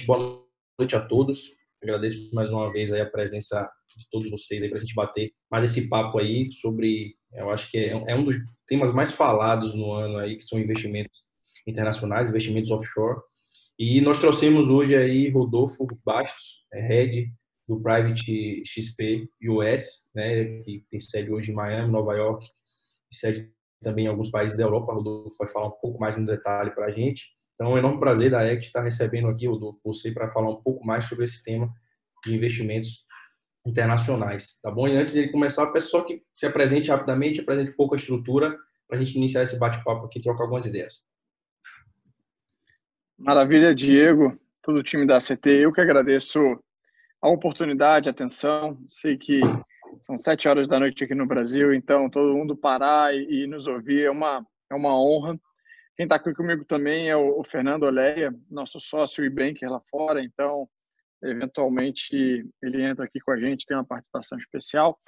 Boa noite a todos. Agradeço mais uma vez aí a presença de todos vocês aí para a gente bater mais esse papo aí sobre, eu acho que é um dos temas mais falados no ano aí, que são investimentos internacionais, investimentos offshore. E nós trouxemos hoje aí Rodolfo Bastos, Head do Private XP US, né, que tem sede hoje em Miami, Nova York, e sede também em alguns países da Europa. Rodolfo vai falar um pouco mais no detalhe para a gente. Então, é um enorme prazer da EC estar recebendo aqui, Rodolfo, você para falar um pouco mais sobre esse tema de investimentos internacionais, tá bom? E antes de começar, eu peço só que se apresente rapidamente, apresente um pouco a estrutura para a gente iniciar esse bate-papo aqui e trocar algumas ideias. Maravilha, Diego, todo o time da ACT. Eu que agradeço a oportunidade, a atenção. Sei que são 7 horas da noite aqui no Brasil, então todo mundo parar e nos ouvir é uma honra. Quem está aqui comigo também é o Fernando Oleia, nosso sócio e banker lá fora, então eventualmente ele entra aqui com a gente, tem uma participação especial.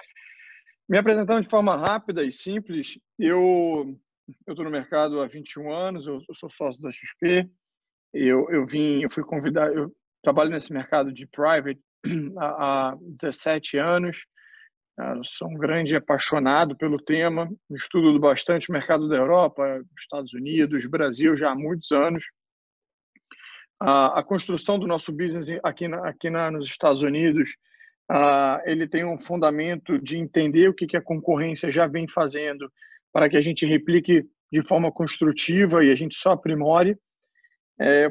Me apresentando de forma rápida e simples, eu estou no mercado há 21 anos, eu sou sócio da XP. Eu fui convidado, eu trabalho nesse mercado de private há 17 anos. Sou um grande apaixonado pelo tema, estudo bastante o mercado da Europa, Estados Unidos, Brasil já há muitos anos. A construção do nosso business aqui nos Estados Unidos, ele tem um fundamento de entender o que a concorrência já vem fazendo para que a gente replique de forma construtiva e a gente só aprimore.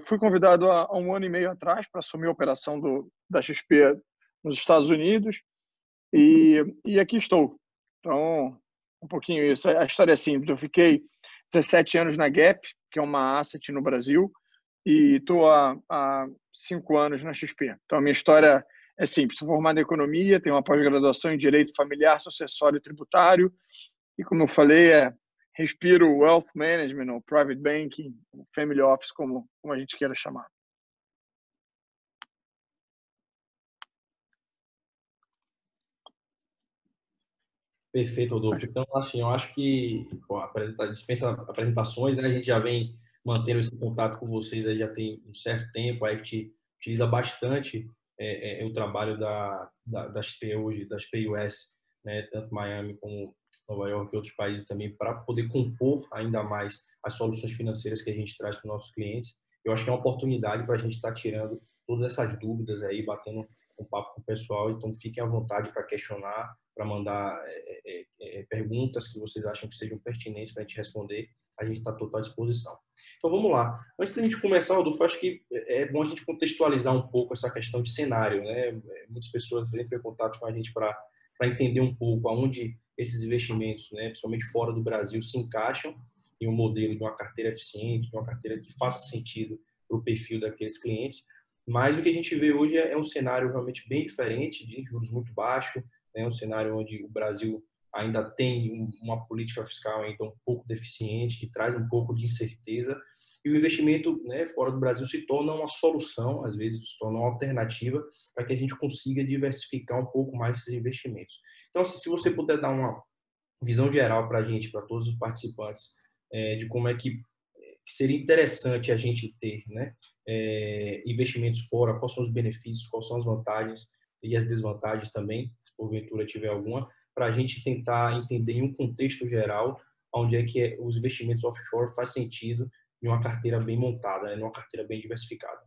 Fui convidado há 1 ano e meio atrás para assumir a operação da XP nos Estados Unidos e aqui estou. Então, um pouquinho isso. A história é simples. Eu fiquei 17 anos na Gap, que é uma asset no Brasil, e estou há 5 anos na XP. Então, a minha história é simples. Sou formado em economia, tenho uma pós-graduação em direito familiar, sucessório e tributário, e como eu falei, respiro wealth management, ou private banking, family office, como a gente queira chamar. Perfeito, Rodolfo. Então, assim, eu acho que dispensa apresentações, né? A gente já vem mantendo esse contato com vocês aí já tem um certo tempo, aí que te utiliza bastante o trabalho da XP hoje, da XP US, né? Tanto Miami como Nova York e outros países também, para poder compor ainda mais as soluções financeiras que a gente traz para os nossos clientes. Eu acho que é uma oportunidade para a gente estar tirando todas essas dúvidas aí, batendo um papo com o pessoal. Então, fiquem à vontade para questionar, para mandar perguntas que vocês acham que sejam pertinentes para a gente responder. A gente está à total disposição. Então, vamos lá. Antes da gente começar, Rodolfo, acho que é bom a gente contextualizar um pouco essa questão de cenário, né? Muitas pessoas entram em contato com a gente para entender um pouco aonde esses investimentos, né, principalmente fora do Brasil, se encaixam em um modelo de uma carteira eficiente, de uma carteira que faça sentido para o perfil daqueles clientes. Mas o que a gente vê hoje é um cenário realmente bem diferente, de juros muito baixos, né, um cenário onde o Brasil ainda tem uma política fiscal ainda um pouco deficiente, que traz um pouco de incerteza, e o investimento, né, fora do Brasil se torna uma solução, às vezes se torna uma alternativa para que a gente consiga diversificar um pouco mais esses investimentos. Então, assim, se você puder dar uma visão geral para a gente, para todos os participantes, de como é que seria interessante a gente ter, né, investimentos fora, quais são os benefícios, quais são as vantagens e as desvantagens também, se porventura tiver alguma, para a gente tentar entender em um contexto geral onde é que os investimentos offshore faz sentido em uma carteira bem montada, né, em uma carteira bem diversificada.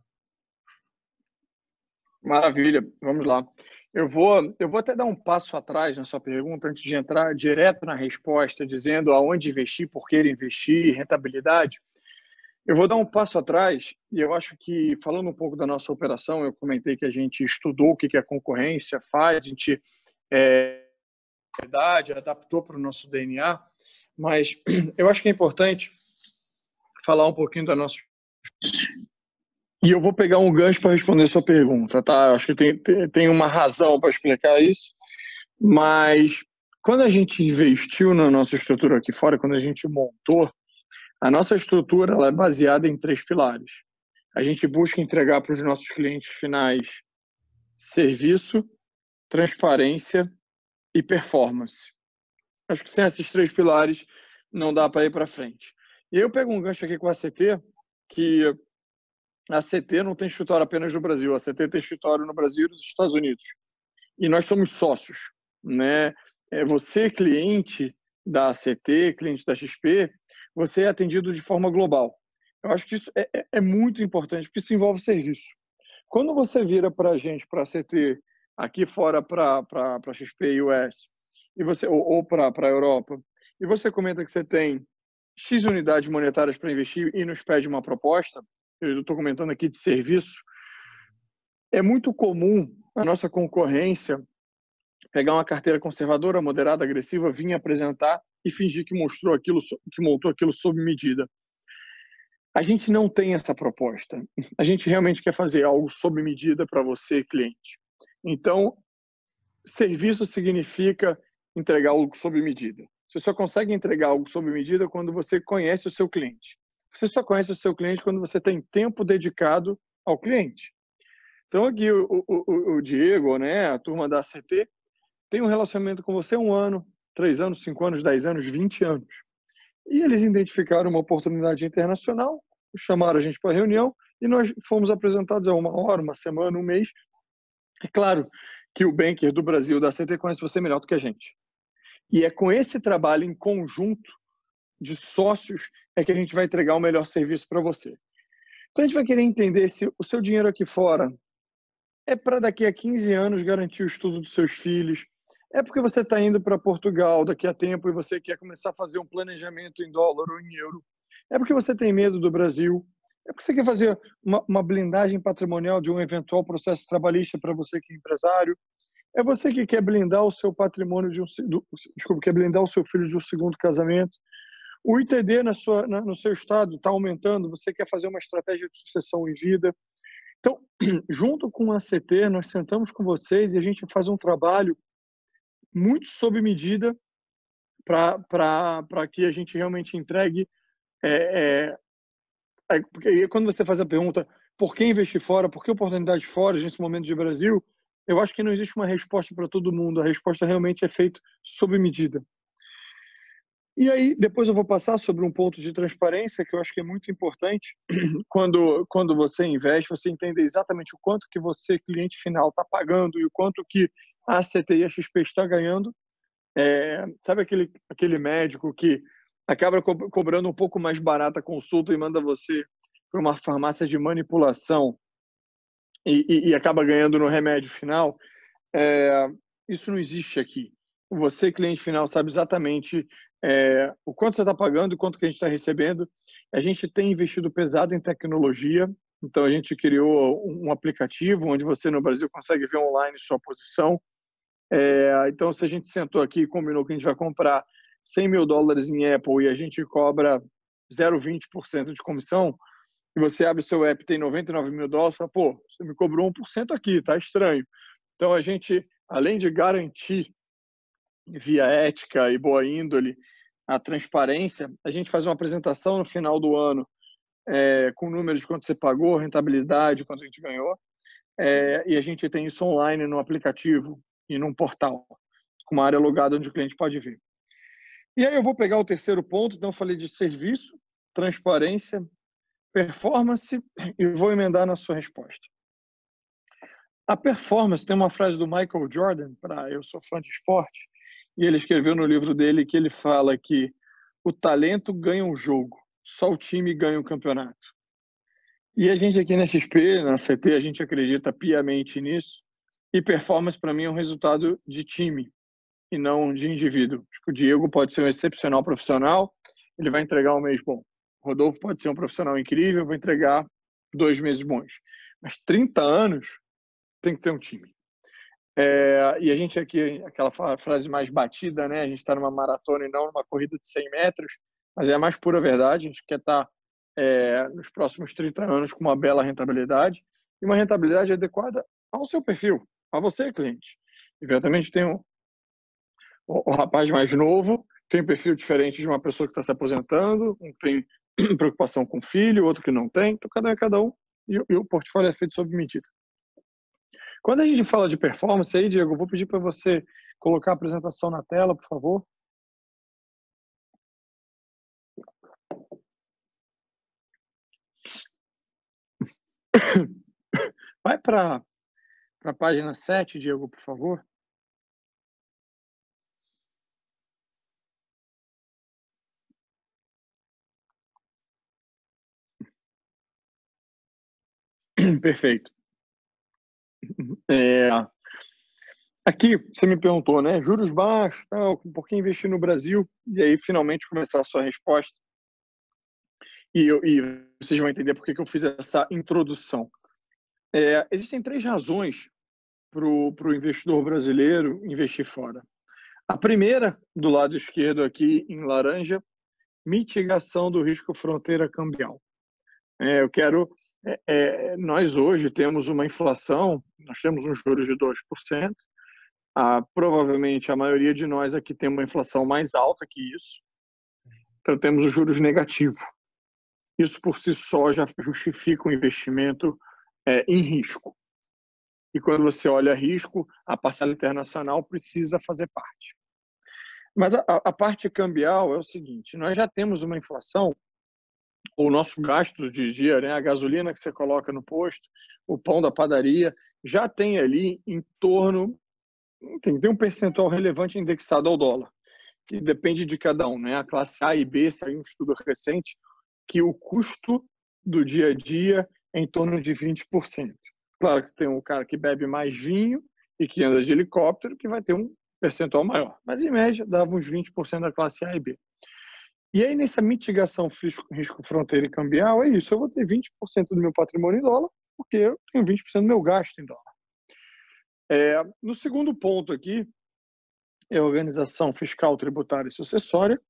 Maravilha, vamos lá. Eu vou até dar um passo atrás na sua pergunta antes de entrar direto na resposta, dizendo aonde investir, por que investir, rentabilidade. Eu vou dar um passo atrás e eu acho que, falando um pouco da nossa operação, eu comentei que a gente estudou o que a concorrência faz, a gente adaptou para o nosso DNA, mas eu acho que é importante falar um pouquinho da nossa... E eu vou pegar um gancho para responder a sua pergunta, tá? Acho que tem uma razão para explicar isso, mas quando a gente investiu na nossa estrutura aqui fora, quando a gente montou, a nossa estrutura ela é baseada em 3 pilares. A gente busca entregar para os nossos clientes finais serviço, transparência e performance. Acho que sem esses 3 pilares não dá para ir para frente. E aí eu pego um gancho aqui com a ACT, que a CT não tem escritório apenas no Brasil, a CT tem escritório no Brasil e nos Estados Unidos. E nós somos sócios, né? Você, cliente da CT, cliente da XP, você é atendido de forma global. Eu acho que isso é muito importante, porque isso envolve serviço. Quando você vira para a gente, para a CT, aqui fora para a XP e US, e você, ou para a Europa, e você comenta que você tem X unidades monetárias para investir e nos pede uma proposta, eu estou comentando aqui de serviço, é muito comum a nossa concorrência pegar uma carteira conservadora, moderada, agressiva, vir apresentar e fingir que mostrou aquilo, que montou aquilo sob medida. A gente não tem essa proposta. A gente realmente quer fazer algo sob medida para você, cliente. Então, serviço significa entregar algo sob medida. Você só consegue entregar algo sob medida quando você conhece o seu cliente. Você só conhece o seu cliente quando você tem tempo dedicado ao cliente. Então, aqui o Diego, né, a turma da ACT, tem um relacionamento com você 1 ano, 3 anos, 5 anos, 10 anos, 20 anos. E eles identificaram uma oportunidade internacional, chamaram a gente para reunião e nós fomos apresentados há 1 hora, 1 semana, 1 mês. É claro que o banker do Brasil, da CT, conhece você melhor do que a gente. E é com esse trabalho em conjunto de sócios é que a gente vai entregar o melhor serviço para você. Então a gente vai querer entender se o seu dinheiro aqui fora é para daqui a 15 anos garantir o estudo dos seus filhos, é porque você está indo para Portugal daqui a tempo e você quer começar a fazer um planejamento em dólar ou em euro, é porque você tem medo do Brasil, é porque você quer fazer uma blindagem patrimonial de um eventual processo trabalhista para você que é empresário, é você que quer blindar o seu patrimônio quer blindar o seu filho de um segundo casamento. O ITD no seu estado está aumentando, você quer fazer uma estratégia de sucessão em vida. Então, junto com a CT, nós sentamos com vocês e a gente faz um trabalho muito sob medida para que a gente realmente entregue. Porque aí, quando você faz a pergunta por que investir fora, por que oportunidade fora, nesse momento de Brasil, eu acho que não existe uma resposta para todo mundo. A resposta realmente é feita sob medida. E aí, depois eu vou passar sobre um ponto de transparência que eu acho que é muito importante. Quando você investe, você entende exatamente o quanto que você, cliente final, está pagando e o quanto que a ACT e a XP está ganhando. Sabe aquele médico que acaba cobrando um pouco mais barata a consulta e manda você para uma farmácia de manipulação e acaba ganhando no remédio final? Isso não existe aqui. Você, cliente final, sabe exatamente o quanto você está pagando e quanto que a gente está recebendo. A gente tem investido pesado em tecnologia, então a gente criou um aplicativo onde você no Brasil consegue ver online sua posição. Então, se a gente sentou aqui e combinou que a gente vai comprar $100 mil em Apple e a gente cobra 0,20% de comissão, e você abre o seu app e tem $99 mil, fala, pô, você me cobrou 1% aqui, tá estranho. Então, a gente, além de garantir via ética e boa índole a transparência, a gente faz uma apresentação no final do ano com números de quanto você pagou, rentabilidade, quanto a gente ganhou, e a gente tem isso online no aplicativo e num portal, com uma área logada onde o cliente pode ver. E aí eu vou pegar o terceiro ponto, então eu falei de serviço, transparência, performance e vou emendar na sua resposta. A performance, tem uma frase do Michael Jordan, eu sou fã de esporte, e ele escreveu no livro dele que ele fala que o talento ganha um jogo, só o time ganha um campeonato. E a gente aqui na XP, na CT, a gente acredita piamente nisso, e performance para mim é um resultado de time e não de indivíduo. Acho que o Diego pode ser um excepcional profissional, ele vai entregar um mês bom. O Rodolfo pode ser um profissional incrível, vai entregar 2 meses bons. Mas 30 anos tem que ter um time. E a gente aqui, aquela frase mais batida, né? A gente está numa maratona e não numa corrida de 100 metros, mas é a mais pura verdade. A gente quer estar nos próximos 30 anos com uma bela rentabilidade e uma rentabilidade adequada ao seu perfil, a você, cliente. Eventualmente tem o rapaz mais novo, tem um perfil diferente de uma pessoa que está se aposentando, um tem preocupação com o filho, outro que não tem, então cada um é cada um e o portfólio é feito sob medida. Quando a gente fala de performance aí, Diego, eu vou pedir para você colocar a apresentação na tela, por favor. Vai para a página 7, Diego, por favor. Perfeito. Aqui, você me perguntou, né? Juros baixos, tal, por que investir no Brasil? E aí, finalmente, começar a sua resposta. E vocês vão entender por que eu fiz essa introdução. Existem 3 razões para o investidor brasileiro investir fora. A primeira, do lado esquerdo aqui, em laranja, mitigação do risco fronteira cambial. Nós hoje temos uma inflação, nós temos um juros de 2%, provavelmente a maioria de nós aqui tem uma inflação mais alta que isso, então temos os juros negativos. Isso por si só já justifica um investimento em risco. E quando você olha risco, a parcela internacional precisa fazer parte. Mas a parte cambial é o seguinte, nós já temos uma inflação, o nosso gasto do dia, né, a gasolina que você coloca no posto, o pão da padaria, já tem ali em torno, tem um percentual relevante indexado ao dólar, que depende de cada um, né? A classe A e B, saiu um estudo recente, que o custo do dia a dia é em torno de 20%. Claro que tem um cara que bebe mais vinho e que anda de helicóptero, que vai ter um percentual maior. Mas, em média, dava uns 20% da classe A e B. E aí, nessa mitigação risco fronteira e cambial, é isso. Eu vou ter 20% do meu patrimônio em dólar, porque eu tenho 20% do meu gasto em dólar. No segundo ponto aqui, é a organização fiscal, tributária e sucessória,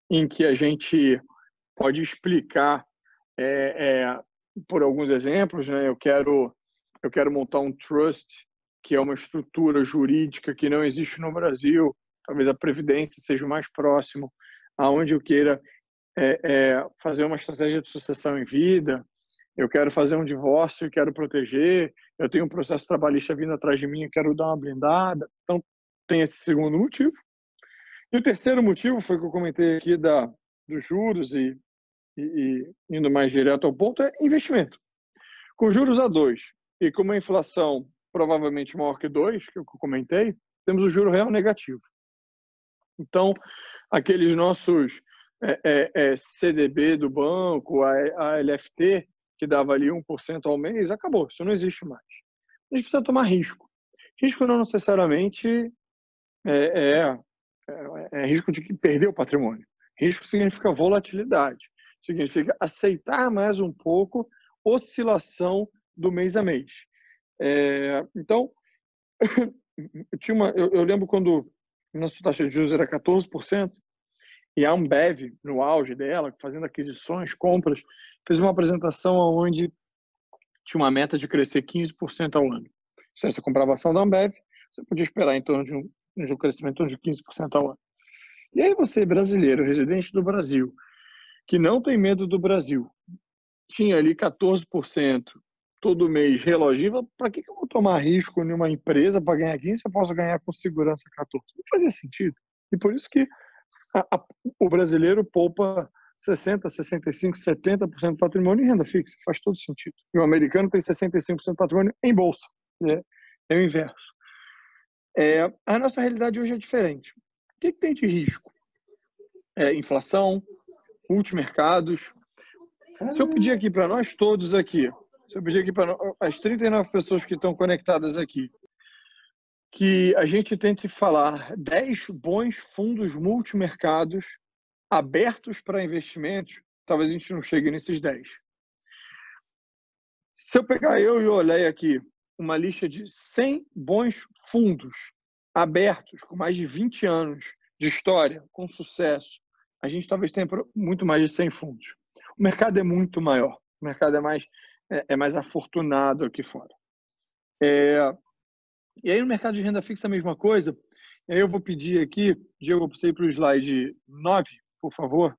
em que a gente pode explicar por alguns exemplos, né? Eu quero montar um trust, que é uma estrutura jurídica que não existe no Brasil, talvez a previdência seja o mais próximo, aonde eu queira fazer uma estratégia de sucessão em vida, eu quero fazer um divórcio e quero proteger, eu tenho um processo trabalhista vindo atrás de mim e quero dar uma blindada. Então, tem esse segundo motivo. E o terceiro motivo foi que eu comentei aqui dos juros e indo mais direto ao ponto, é investimento. Com juros a 2 e com uma inflação provavelmente maior que 2, que eu comentei, temos o juro real negativo. Então, aqueles nossos CDB do banco, a LFT, que dava ali 1% ao mês, acabou, isso não existe mais. A gente precisa tomar risco. Risco não necessariamente risco de perder o patrimônio. Risco significa volatilidade, significa aceitar mais um pouco oscilação do mês a mês. Então, eu lembro quando nossa taxa de juros era 14%, e a Ambev, no auge dela, fazendo aquisições, compras, fez uma apresentação onde tinha uma meta de crescer 15% ao ano. Se você comprava ação da Ambev, você podia esperar em torno de um crescimento em torno de 15% ao ano. E aí você, brasileiro, residente do Brasil, que não tem medo do Brasil, tinha ali 14% todo mês relogiva, para que eu vou tomar risco em uma empresa para ganhar 15% se eu posso ganhar com segurança 14%? Não fazia sentido. E por isso que o brasileiro poupa 60%, 65%, 70% do patrimônio em renda fixa. Faz todo sentido. E o americano tem 65% do patrimônio em bolsa. Né? É o inverso. A nossa realidade hoje é diferente. O que tem de risco? Inflação, multimercados. Se eu pedir aqui para nós todos aqui, se eu pedir aqui para as 39 pessoas que estão conectadas aqui, que a gente tente falar 10 bons fundos multimercados abertos para investimentos, talvez a gente não chegue nesses 10. Se eu pegar eu e olhar aqui uma lista de 100 bons fundos abertos, com mais de 20 anos de história, com sucesso, a gente talvez tenha muito mais de 100 fundos. O mercado é muito maior, o mercado é mais afortunado aqui fora. E aí no mercado de renda fixa a mesma coisa. E aí eu vou pedir aqui, Diego, para você ir para o slide 9, por favor.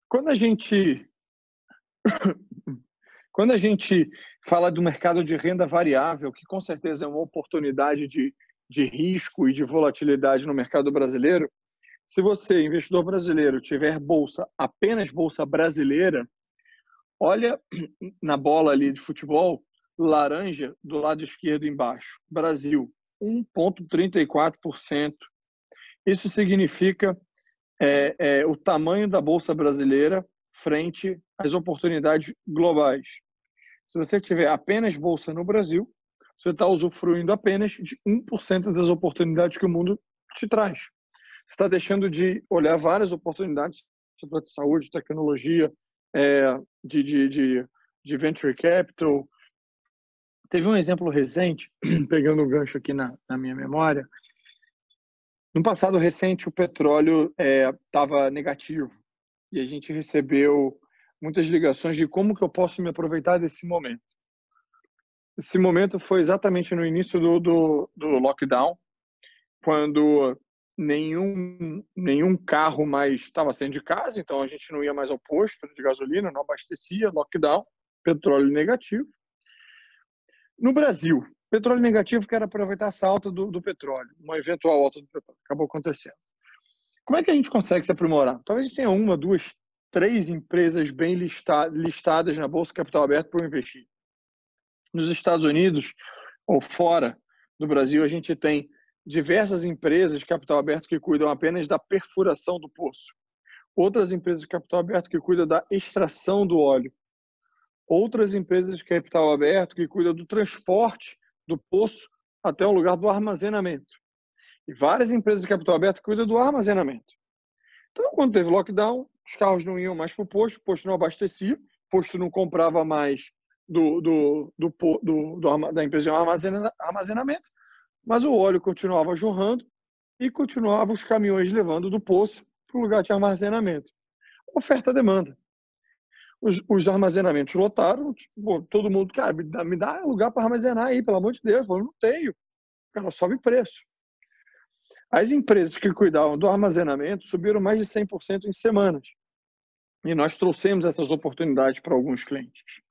Quando a gente fala do mercado de renda variável, que com certeza é uma oportunidade de risco e de volatilidade no mercado brasileiro, Se você, investidor brasileiro, tiver bolsa, apenas bolsa brasileira, olha na bola ali de futebol, laranja do lado esquerdo embaixo. Brasil, 1,34%. Isso significa o tamanho da bolsa brasileira frente às oportunidades globais. Se você tiver apenas bolsa no Brasil, você está usufruindo apenas de 1% das oportunidades que o mundo te traz. Você está deixando de olhar várias oportunidades no setor de saúde, tecnologia, de venture capital. Teve um exemplo recente, pegando um gancho aqui na minha memória. No passado recente, o petróleo estava negativo e a gente recebeu muitas ligações de como que eu posso me aproveitar desse momento. Esse momento foi exatamente no início do lockdown, quando nenhum carro mais estava saindo de casa, então a gente não ia mais ao posto de gasolina, não abastecia, lockdown, petróleo negativo. No Brasil, petróleo negativo, quero aproveitar essa alta do petróleo, uma eventual alta do petróleo, acabou acontecendo. Como é que a gente consegue se aprimorar? Talvez a gente tenha 1, 2, 3 empresas bem listadas na Bolsa Capital Aberto para investir. Nos Estados Unidos ou fora do Brasil, a gente tem diversas empresas de capital aberto que cuidam apenas da perfuração do poço. Outras empresas de capital aberto que cuidam da extração do óleo. Outras empresas de capital aberto que cuidam do transporte do poço até o lugar do armazenamento. E várias empresas de capital aberto que cuidam do armazenamento. Então, quando teve lockdown, os carros não iam mais para o posto não abastecia, o posto não comprava mais da empresa de armazenamento, mas o óleo continuava jorrando e continuava os caminhões levando do poço para o lugar de armazenamento. Oferta-demanda. Os armazenamentos lotaram, tipo, todo mundo, cara, me dá lugar para armazenar aí, pelo amor de Deus. Eu não tenho. Cara, sobe preço. As empresas que cuidavam do armazenamento subiram mais de 100% em semanas. E nós trouxemos essas oportunidades para alguns clientes.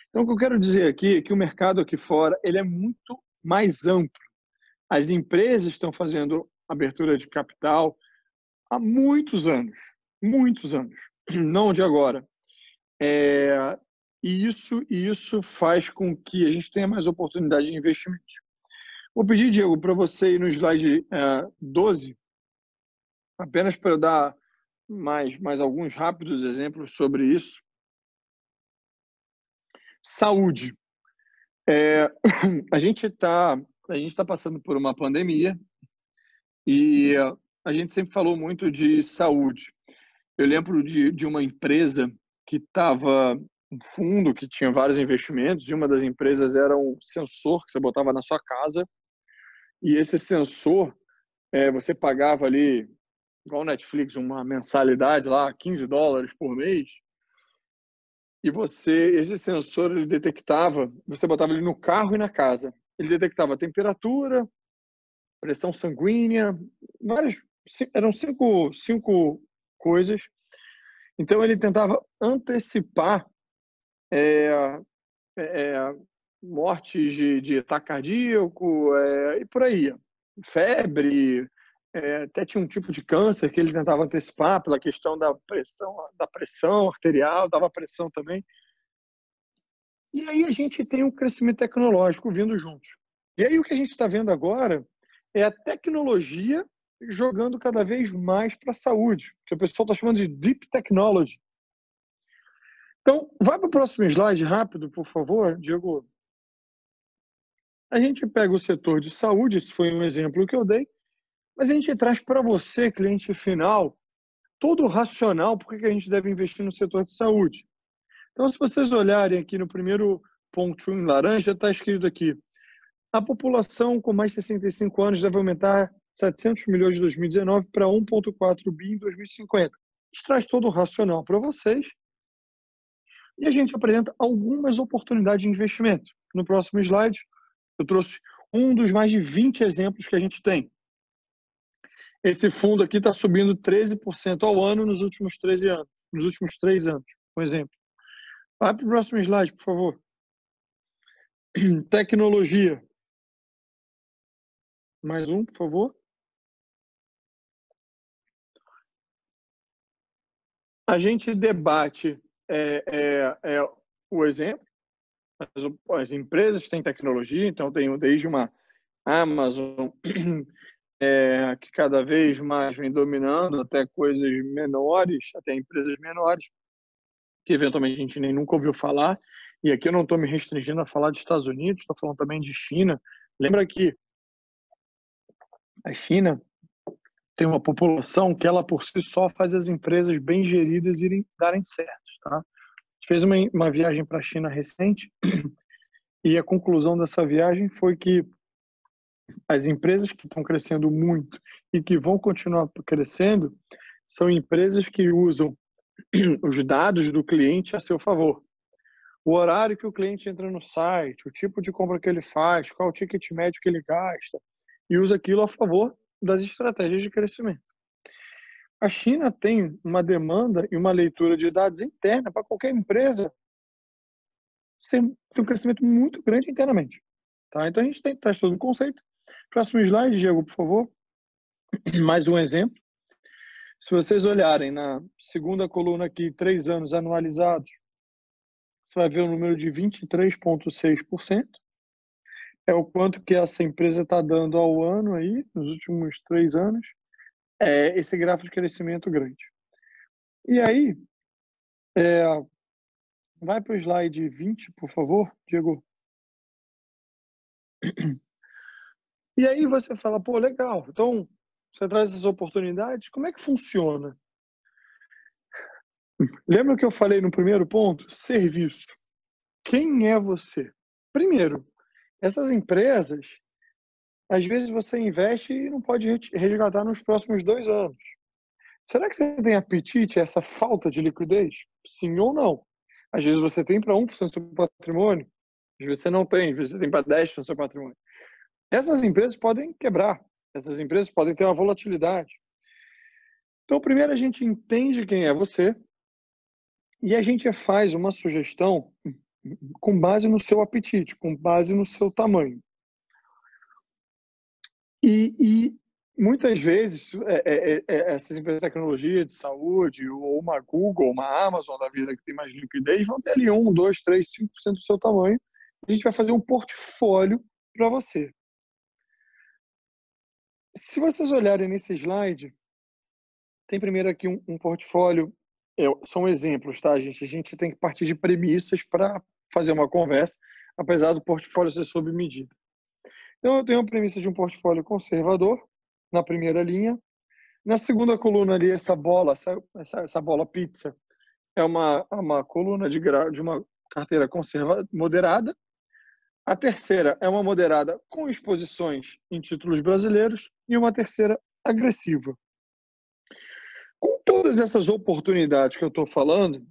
Então, o que eu quero dizer aqui é que o mercado aqui fora ele é muito mais amplo. As empresas estão fazendo abertura de capital há muitos anos, não de agora. E isso faz com que a gente tenha mais oportunidade de investimento. Vou pedir, Diego, para você ir no slide 12, apenas para eu dar mais alguns rápidos exemplos sobre isso. Saúde. A gente está passando por uma pandemia e a gente sempre falou muito de saúde. Eu lembro de uma empresa que estava um fundo que tinha vários investimentos e uma das empresas era um sensor que você botava na sua casa e esse sensor você pagava ali, igual Netflix, uma mensalidade lá, $15 por mês e esse sensor ele detectava, você botava ele no carro e na casa, ele detectava a temperatura, pressão sanguínea, eram cinco coisas. Então ele tentava antecipar mortes de ataque cardíaco e por aí. Febre, até tinha um tipo de câncer que ele tentava antecipar pela questão da pressão arterial, dava pressão também. E aí a gente tem um crescimento tecnológico vindo juntos. E aí o que a gente está vendo agora é a tecnologia jogando cada vez mais para a saúde, que o pessoal está chamando de Deep Technology. Então, vai para o próximo slide rápido, por favor, Diego. A gente pega o setor de saúde, esse foi um exemplo que eu dei, mas a gente traz para você, cliente final, todo o racional por que a gente deve investir no setor de saúde. Então, se vocês olharem aqui no primeiro ponto em laranja, está escrito aqui, a população com mais de 65 anos deve aumentar 700 milhões de 2019 para 1,4 bi em 2050. A gente traz todo o racional para vocês e a gente apresenta algumas oportunidades de investimento. No próximo slide, eu trouxe um dos mais de 20 exemplos que a gente tem. Esse fundo aqui está subindo 13% ao ano nos últimos 13 anos, nos últimos 3 anos, por exemplo. Vai para o próximo slide, por favor. Tecnologia. Mais um, por favor. A gente debate o exemplo. As empresas têm tecnologia, então tenho desde uma Amazon que cada vez mais vem dominando, até coisas menores, até empresas menores, que eventualmente a gente nem nunca ouviu falar. E aqui eu não estou me restringindo a falar dos Estados Unidos, estou falando também de China. Lembra que a China tem uma população que ela por si só faz as empresas bem geridas darem certo, tá? A gente fez uma viagem para a China recente e a conclusão dessa viagem foi que as empresas que estão crescendo muito e que vão continuar crescendo são empresas que usam os dados do cliente a seu favor. O horário que o cliente entra no site, o tipo de compra que ele faz, qual o ticket médio que ele gasta, e usa aquilo a favor das estratégias de crescimento. A China tem uma demanda e uma leitura de dados interna para qualquer empresa ter um crescimento muito grande internamente. Tá? Então, a gente traz todo o conceito. Próximo slide, Diego, por favor. Mais um exemplo. Se vocês olharem na segunda coluna aqui, 3 anos anualizados, você vai ver o número de 23,6%. É o quanto que essa empresa está dando ao ano aí, nos últimos 3 anos. É esse gráfico de crescimento grande. E aí, vai para o slide 20, por favor, Diego. E aí você fala, pô, legal. Então, você traz essas oportunidades, como é que funciona? Lembra que eu falei no primeiro ponto? Serviço. Quem é você? Primeiro, essas empresas, às vezes você investe e não pode resgatar nos próximos 2 anos. Será que você tem apetite a essa falta de liquidez? Sim ou não? Às vezes você tem para 1% do seu patrimônio, às vezes você não tem, às vezes você tem para 10% do seu patrimônio. Essas empresas podem quebrar, essas empresas podem ter uma volatilidade. Então, primeiro a gente entende quem é você e a gente faz uma sugestão com base no seu apetite, com base no seu tamanho. E muitas vezes essas empresas de tecnologia, de saúde, ou uma Google, uma Amazon da vida que tem mais liquidez, vão ter ali 1, 2, 3, 5% do seu tamanho. A gente vai fazer um portfólio para você. Se vocês olharem nesse slide, tem primeiro aqui um portfólio, são exemplos, tá, gente? A gente tem que partir de premissas para fazer uma conversa, apesar do portfólio ser sob medida. Então, eu tenho a premissa de um portfólio conservador, na primeira linha. Na segunda coluna ali, essa bola pizza, é uma coluna de uma carteira moderada. A terceira é uma moderada com exposições em títulos brasileiros e uma terceira agressiva. Com todas essas oportunidades que eu estou falando,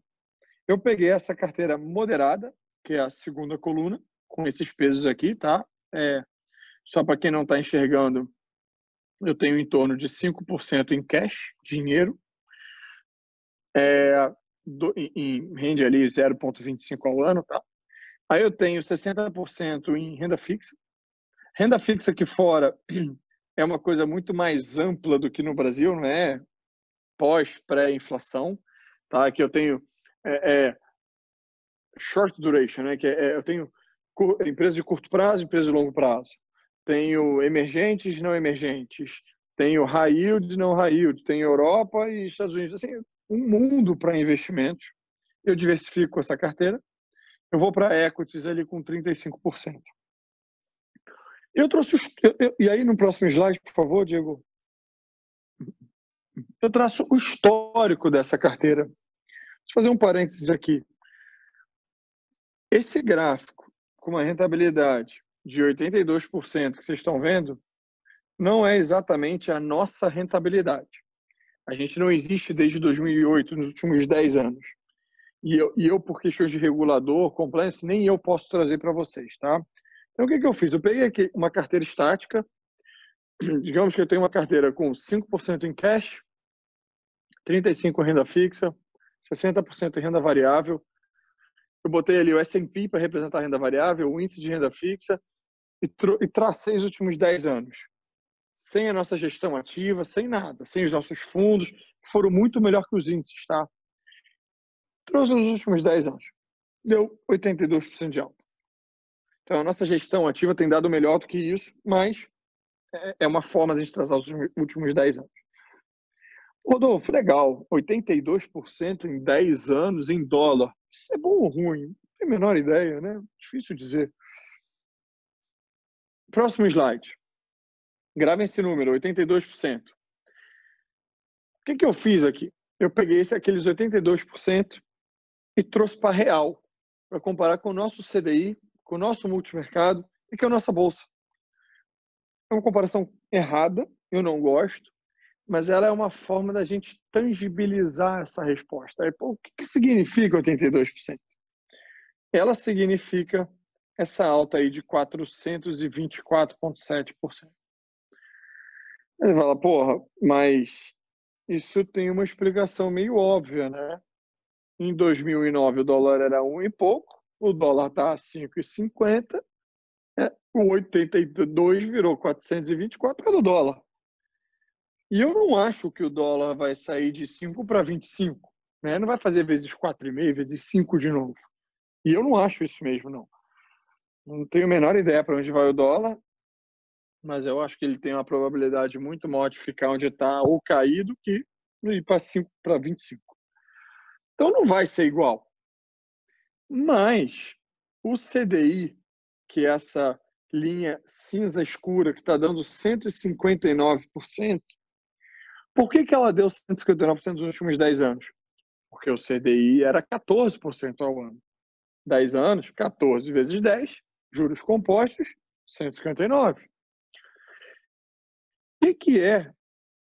eu peguei essa carteira moderada, que é a segunda coluna, com esses pesos aqui, tá? Só para quem não está enxergando, eu tenho em torno de 5% em cash, dinheiro, rende ali 0,25 ao ano, tá? Aí eu tenho 60% em renda fixa. Renda fixa aqui fora é uma coisa muito mais ampla do que no Brasil, não é pré-inflação, tá? Aqui eu tenho short duration, né? Eu tenho empresas de curto prazo, empresas de longo prazo. Tenho emergentes, não emergentes. Tenho high yield, não high yield. Tenho Europa e Estados Unidos. Assim, um mundo para investimentos. Eu diversifico essa carteira. Eu vou para equities ali com 35%. Eu trouxe e aí no próximo slide, por favor, Diego. Eu traço o histórico dessa carteira. Deixa eu fazer um parênteses aqui. Esse gráfico com uma rentabilidade de 82% que vocês estão vendo não é exatamente a nossa rentabilidade. A gente não existe desde 2008, nos últimos 10 anos. E eu, por questões de regulador, compliance, nem eu posso trazer para vocês, tá? Então, o que eu fiz? Eu peguei aqui uma carteira estática. Digamos que eu tenho uma carteira com 5% em cash, 35% em renda fixa, 60% em renda variável. Eu botei ali o S&P para representar a renda variável, o índice de renda fixa, e tracei os últimos 10 anos. Sem a nossa gestão ativa, sem nada, sem os nossos fundos, que foram muito melhor que os índices, tá? trouxe nos últimos 10 anos. Deu 82% de alta. Então, a nossa gestão ativa tem dado melhor do que isso, mas é uma forma de a gente trazer os últimos 10 anos. Rodolfo, legal, 82% em 10 anos em dólar. Isso é bom ou ruim? Não tenho a menor ideia, né? Difícil dizer. Próximo slide. Gravem esse número, 82%. O que eu fiz aqui? Eu peguei aqueles 82% e trouxe para real, para comparar com o nosso CDI, com o nosso multimercado e com a nossa bolsa. É uma comparação errada, eu não gosto, mas ela é uma forma da gente tangibilizar essa resposta. Aí, pô, o que significa 82%? Ela significa essa alta aí de 424,7%. Aí você fala, porra, mas isso tem uma explicação meio óbvia, né? Em 2009 o dólar era 1 e pouco, o dólar está a 5,50, o 82 virou 424 por causa do dólar. E eu não acho que o dólar vai sair de 5 para 25, né? Não vai fazer vezes 4,5, vezes 5 de novo. E eu não acho isso mesmo, não. Não tenho a menor ideia para onde vai o dólar, mas eu acho que ele tem uma probabilidade muito maior de ficar onde está ou cair do que ir para 5 para 25. Então não vai ser igual. Mas o CDI, que é essa linha cinza escura que está dando 159%, por que ela deu 159% nos últimos 10 anos? Porque o CDI era 14% ao ano. 10 anos, 14 vezes 10, juros compostos, 159. O que é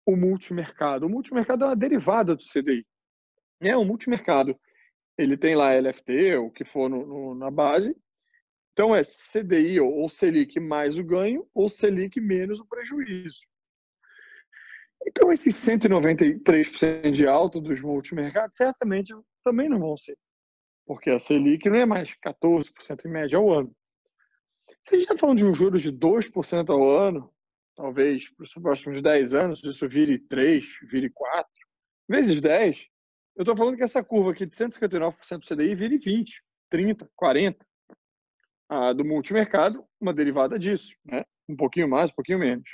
o multimercado? O multimercado é uma derivada do CDI. O multimercado, ele tem lá LFT, o que for na base. Então, é CDI ou Selic mais o ganho, ou Selic menos o prejuízo. Então, esses 193% de alta dos multimercados certamente também não vão ser, porque a Selic não é mais 14% em média ao ano. Se a gente está falando de um juros de 2% ao ano, talvez para os próximos 10 anos, isso vire 3, vire 4, vezes 10, eu estou falando que essa curva aqui de 159% do CDI vire 20, 30, 40. A do multimercado, uma derivada disso, né? Um pouquinho mais, um pouquinho menos.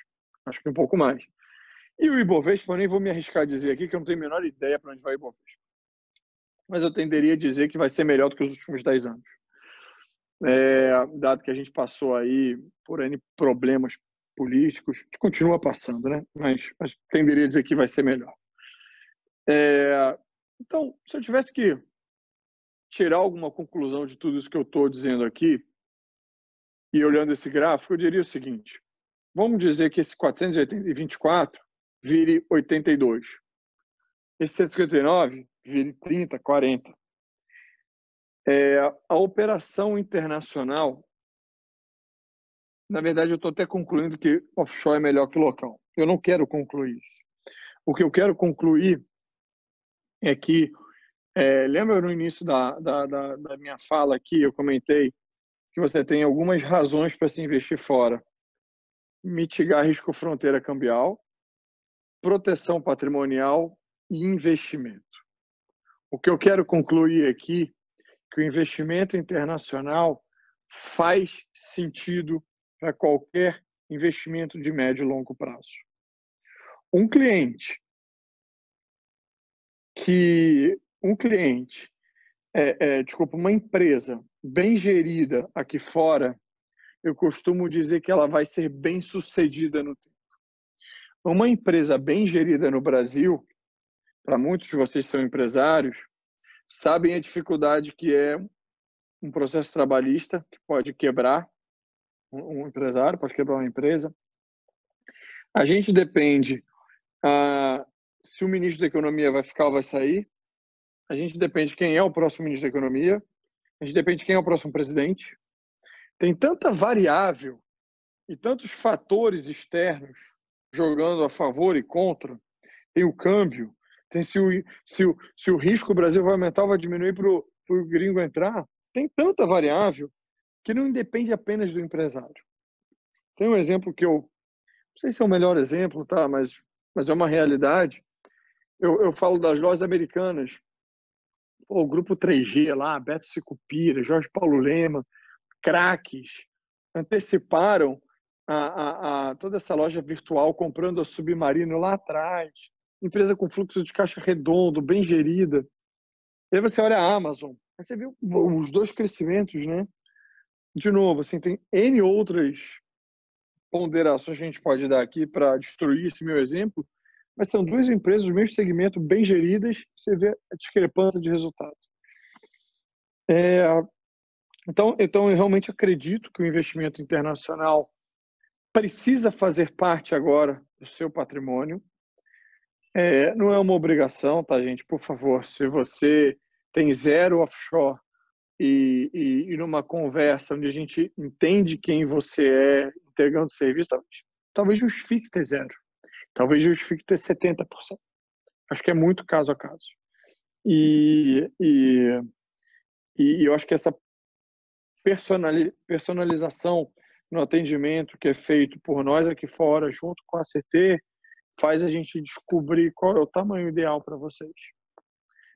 Acho que um pouco mais. E o Ibovespa, eu nem vou me arriscar a dizer aqui que eu não tenho a menor ideia para onde vai o Ibovespa. Mas eu tenderia a dizer que vai ser melhor do que os últimos 10 anos. Dado que a gente passou aí por N problemas políticos, a gente continua passando, né? Mas tenderia a dizer que vai ser melhor. Então, se eu tivesse que tirar alguma conclusão de tudo isso que eu estou dizendo aqui, e olhando esse gráfico, eu diria o seguinte: vamos dizer que esse 424 vire 82. Esse 159 vire 30, 40. A operação internacional, na verdade, eu estou até concluindo que offshore é melhor que local. Eu não quero concluir isso. O que eu quero concluir é que, lembra no início da minha fala aqui, eu comentei que você tem algumas razões para se investir fora. Mitigar risco fronteira cambial, proteção patrimonial e investimento. O que eu quero concluir aqui é que o investimento internacional faz sentido para qualquer investimento de médio e longo prazo. Uma empresa bem gerida aqui fora, eu costumo dizer que ela vai ser bem sucedida no tempo. Uma empresa bem gerida no Brasil, para muitos de vocês que são empresários, sabem a dificuldade que é um processo trabalhista que pode quebrar um empresário, pode quebrar uma empresa. A gente depende se o ministro da Economia vai ficar ou vai sair. A gente depende de quem é o próximo ministro da Economia. A gente depende de quem é o próximo presidente. Tem tanta variável e tantos fatores externos jogando a favor e contra. Tem o câmbio, tem se o risco do Brasil vai aumentar ou vai diminuir para o gringo entrar. Tem tanta variável que não independe apenas do empresário. Tem um exemplo que eu não sei se é o melhor exemplo, tá? Mas é uma realidade. Eu falo das lojas americanas. o Grupo 3G lá, Beto Sicupira, Jorge Paulo Lema, craques, anteciparam toda essa loja virtual comprando a Submarino lá atrás, empresa com fluxo de caixa redondo, bem gerida. E aí você olha a Amazon, aí você viu os dois crescimentos, né? De novo, assim, tem N outras ponderações que a gente pode dar aqui para destruir esse meu exemplo, mas são duas empresas do mesmo segmento, bem geridas, você vê a discrepância de resultados. Então, eu realmente acredito que o investimento internacional precisa fazer parte agora do seu patrimônio. Não é uma obrigação, tá, gente? Por favor, se você tem zero offshore e numa conversa onde a gente entende quem você é, entregando serviço, talvez justifique ter zero. Talvez justifique ter 70%. Acho que é muito caso a caso. E eu acho que essa personalização no atendimento que é feito por nós aqui fora, junto com a CT, faz a gente descobrir qual é o tamanho ideal para vocês.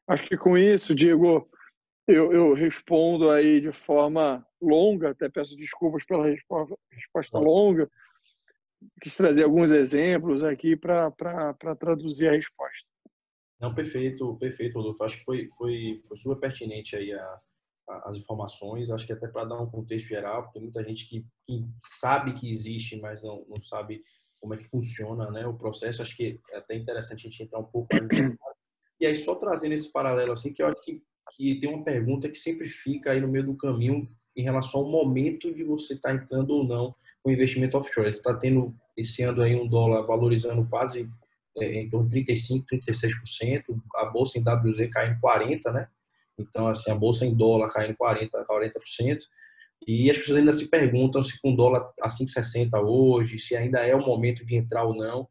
Acho que com isso, Diego, eu respondo aí de forma longa, até peço desculpas pela resposta longa, quis trazer alguns exemplos aqui para traduzir a resposta. Não, perfeito, perfeito, Rodolfo. Acho que foi super pertinente aí as informações. Acho que até para dar um contexto geral, porque tem muita gente que sabe que existe, mas não sabe como é que funciona, né, o processo. Acho que é até interessante a gente entrar um pouco mais no detalhe. E aí, só trazendo esse paralelo, assim, que eu acho que tem uma pergunta que sempre fica aí no meio do caminho em relação ao momento de você estar entrando ou não com investimento offshore. Está tendo esse ano aí um dólar valorizando quase em torno de 35%, 36%, a bolsa em WZ caindo 40%, né? Então, assim, a bolsa em dólar caindo 40%, e as pessoas ainda se perguntam se com dólar a 5,60 hoje, se ainda é o momento de entrar ou não.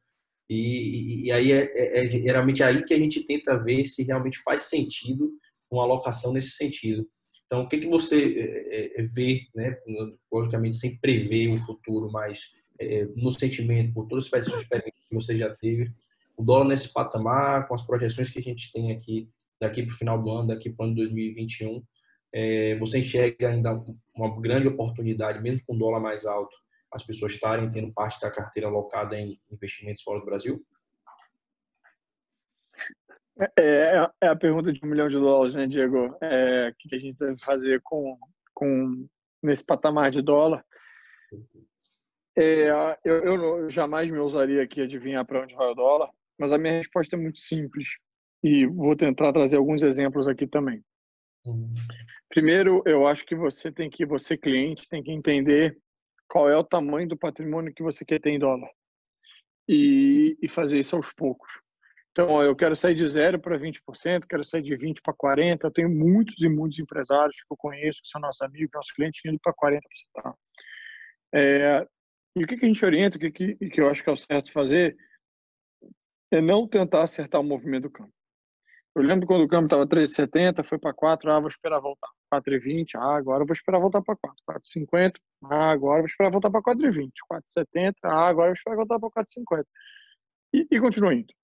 E aí é geralmente aí que a gente tenta ver se realmente faz sentido uma alocação nesse sentido. Então, o que você vê, né? Logicamente, sem prever o futuro, mas no sentimento, por toda essa experiência que você já teve, o dólar nesse patamar, com as projeções que a gente tem aqui, daqui para o final do ano, daqui para o ano 2021, você enxerga ainda uma grande oportunidade, mesmo com o dólar mais alto, as pessoas estarem tendo parte da carteira alocada em investimentos fora do Brasil? É a pergunta de $1 milhão, né, Diego? O que a gente deve fazer nesse patamar de dólar? Eu jamais me ousaria aqui adivinhar para onde vai o dólar, mas a minha resposta é muito simples e vou tentar trazer alguns exemplos aqui também. Primeiro, eu acho que você cliente, tem que entender qual é o tamanho do patrimônio que você quer ter em dólar e fazer isso aos poucos. Então, eu quero sair de 0 para 20%, quero sair de 20% para 40%. Eu tenho muitos e muitos empresários que eu conheço, que são nossos amigos, nossos clientes, indo para 40%. E o que a gente orienta, o que eu acho que é o certo fazer, é não tentar acertar o movimento do câmbio. Eu lembro quando o câmbio estava 3,70, foi para 4, vou esperar voltar. 4,20, agora eu vou esperar voltar para 4. 4,50, agora eu vou esperar voltar para 4,20. 4,70, agora eu vou esperar voltar para 4,50. E continua indo.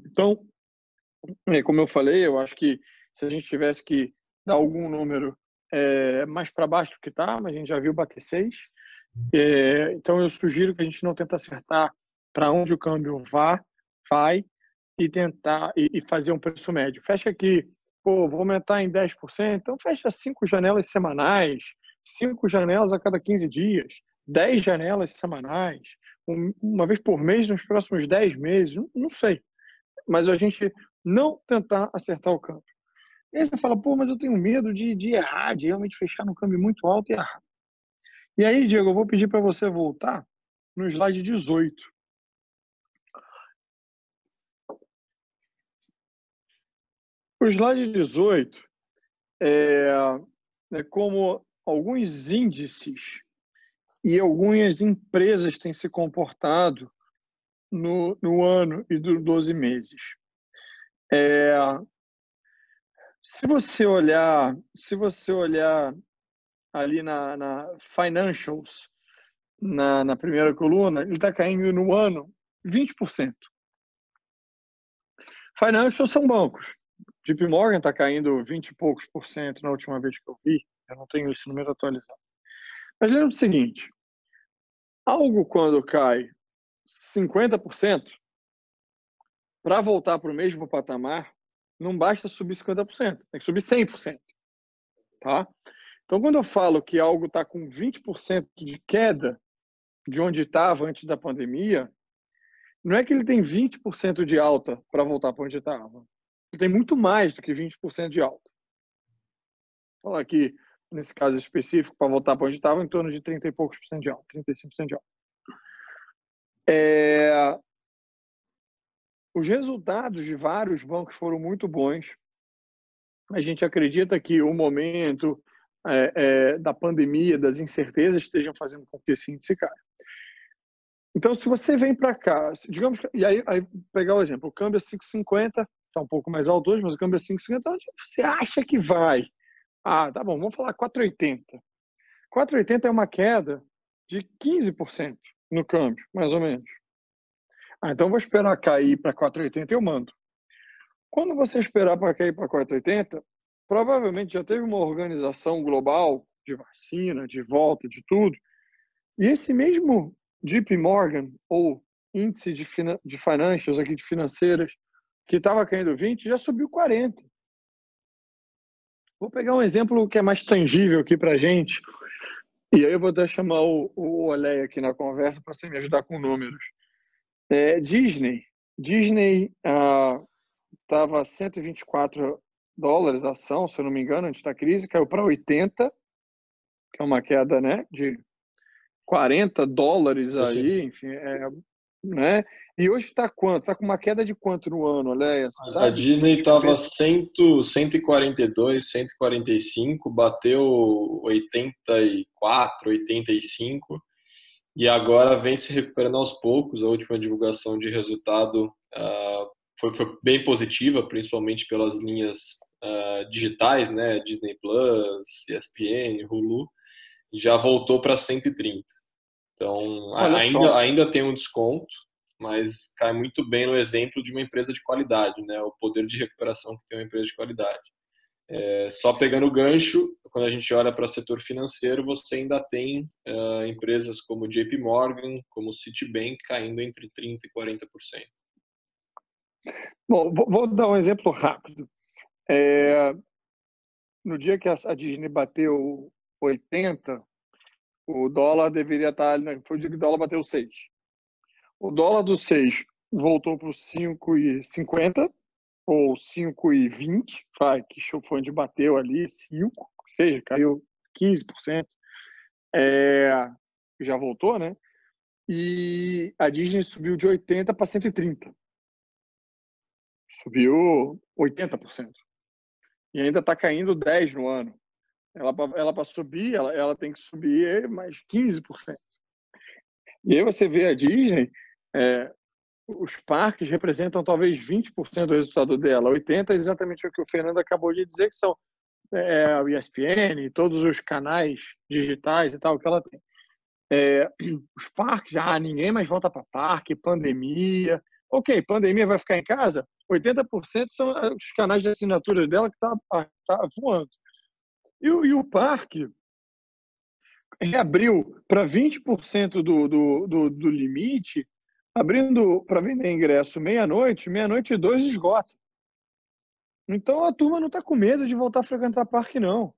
Então, como eu falei, eu acho que se a gente tivesse que dar algum número mais para baixo do que está, mas a gente já viu bater 6. Então, eu sugiro que a gente não tente acertar para onde o câmbio vai e tentar e fazer um preço médio. Fecha aqui, vou aumentar em 10%, então fecha 5 janelas semanais, 5 janelas a cada 15 dias, 10 janelas semanais, uma vez por mês nos próximos 10 meses, não sei. Mas a gente não tentar acertar o câmbio. E aí você fala, mas eu tenho medo de errar, de realmente fechar no câmbio muito alto e errar. E aí, Diego, eu vou pedir para você voltar no slide 18. O slide 18 é como alguns índices e algumas empresas têm se comportado no ano e dos 12 meses. Se você olhar ali na financials, na primeira coluna, ele está caindo no ano 20%. Financials são bancos, JP Morgan está caindo 20 e poucos por cento na última vez que eu vi. Eu não tenho esse número atualizado. Mas lembra o seguinte, algo quando cai 50%, para voltar para o mesmo patamar, não basta subir 50%, tem que subir 100%. Tá? Então, quando eu falo que algo está com 20% de queda de onde estava antes da pandemia, não é que ele tem 20% de alta para voltar para onde estava. Ele tem muito mais do que 20% de alta. Vou falar aqui, nesse caso específico, para voltar para onde estava, em torno de 30 e poucos por cento de alta, 35% de alta. Os resultados de vários bancos foram muito bons. A gente acredita que o momento da pandemia, das incertezas, estejam fazendo com que esse índice caia. Então, se você vem para cá, digamos, e aí pegar o exemplo, o câmbio é 5,50, está um pouco mais alto hoje, mas o câmbio é 5,50, onde você acha que vai? Ah, tá bom, vamos falar 4,80. 4,80 é uma queda de 15% no câmbio, mais ou menos. Ah, então vou esperar cair para 4,80 e eu mando. Quando você esperar para cair para 4,80, provavelmente já teve uma organização global de vacina, de volta, de tudo. E esse mesmo JP Morgan, ou índice de financials, aqui de financeiras, que estava caindo 20, já subiu 40. Vou pegar um exemplo que é mais tangível aqui para a gente, e aí eu vou até chamar o Olé aqui na conversa para você me ajudar com números. Disney estava $124 a ação, se eu não me engano, antes da crise, caiu para 80, que é uma queda, né, de $40 aí, enfim, né? E hoje está quanto? Está com uma queda de quanto no ano, Léa? A Disney estava 142, 145, bateu 84, 85 e agora vem se recuperando aos poucos. A última divulgação de resultado foi bem positiva, principalmente pelas linhas digitais, né? Disney Plus, ESPN, Hulu, e já voltou para 130. Então, ainda tem um desconto, mas cai muito bem no exemplo de uma empresa de qualidade, né? O poder de recuperação que tem uma empresa de qualidade. Só pegando o gancho, quando a gente olha para o setor financeiro, você ainda tem empresas como JP Morgan, como Citibank, caindo entre 30% e 40%. Bom, vou dar um exemplo rápido. No dia que a Disney bateu 80, o dólar deveria estar... Foi o dia que o dólar bateu 6. O dólar do 6 voltou para os 5,50 ou 5,20, que foi onde bateu ali, 5, ou seja, caiu 15%. Já voltou, né? E a Disney subiu de 80 para 130. Subiu 80%. E ainda está caindo 10% no ano. Ela para subir, ela tem que subir mais 15%. E aí você vê a Disney, os parques representam talvez 20% do resultado dela. 80% é exatamente o que o Fernando acabou de dizer, que são o ESPN, todos os canais digitais e tal que ela tem. Os parques, ninguém mais volta para parque, pandemia. Ok, pandemia vai ficar em casa? 80% são os canais de assinatura dela que tá voando. E o parque reabriu para 20% do limite, abrindo para vender ingresso meia-noite e 2 esgota. Então a turma não está com medo de voltar a frequentar parque, não.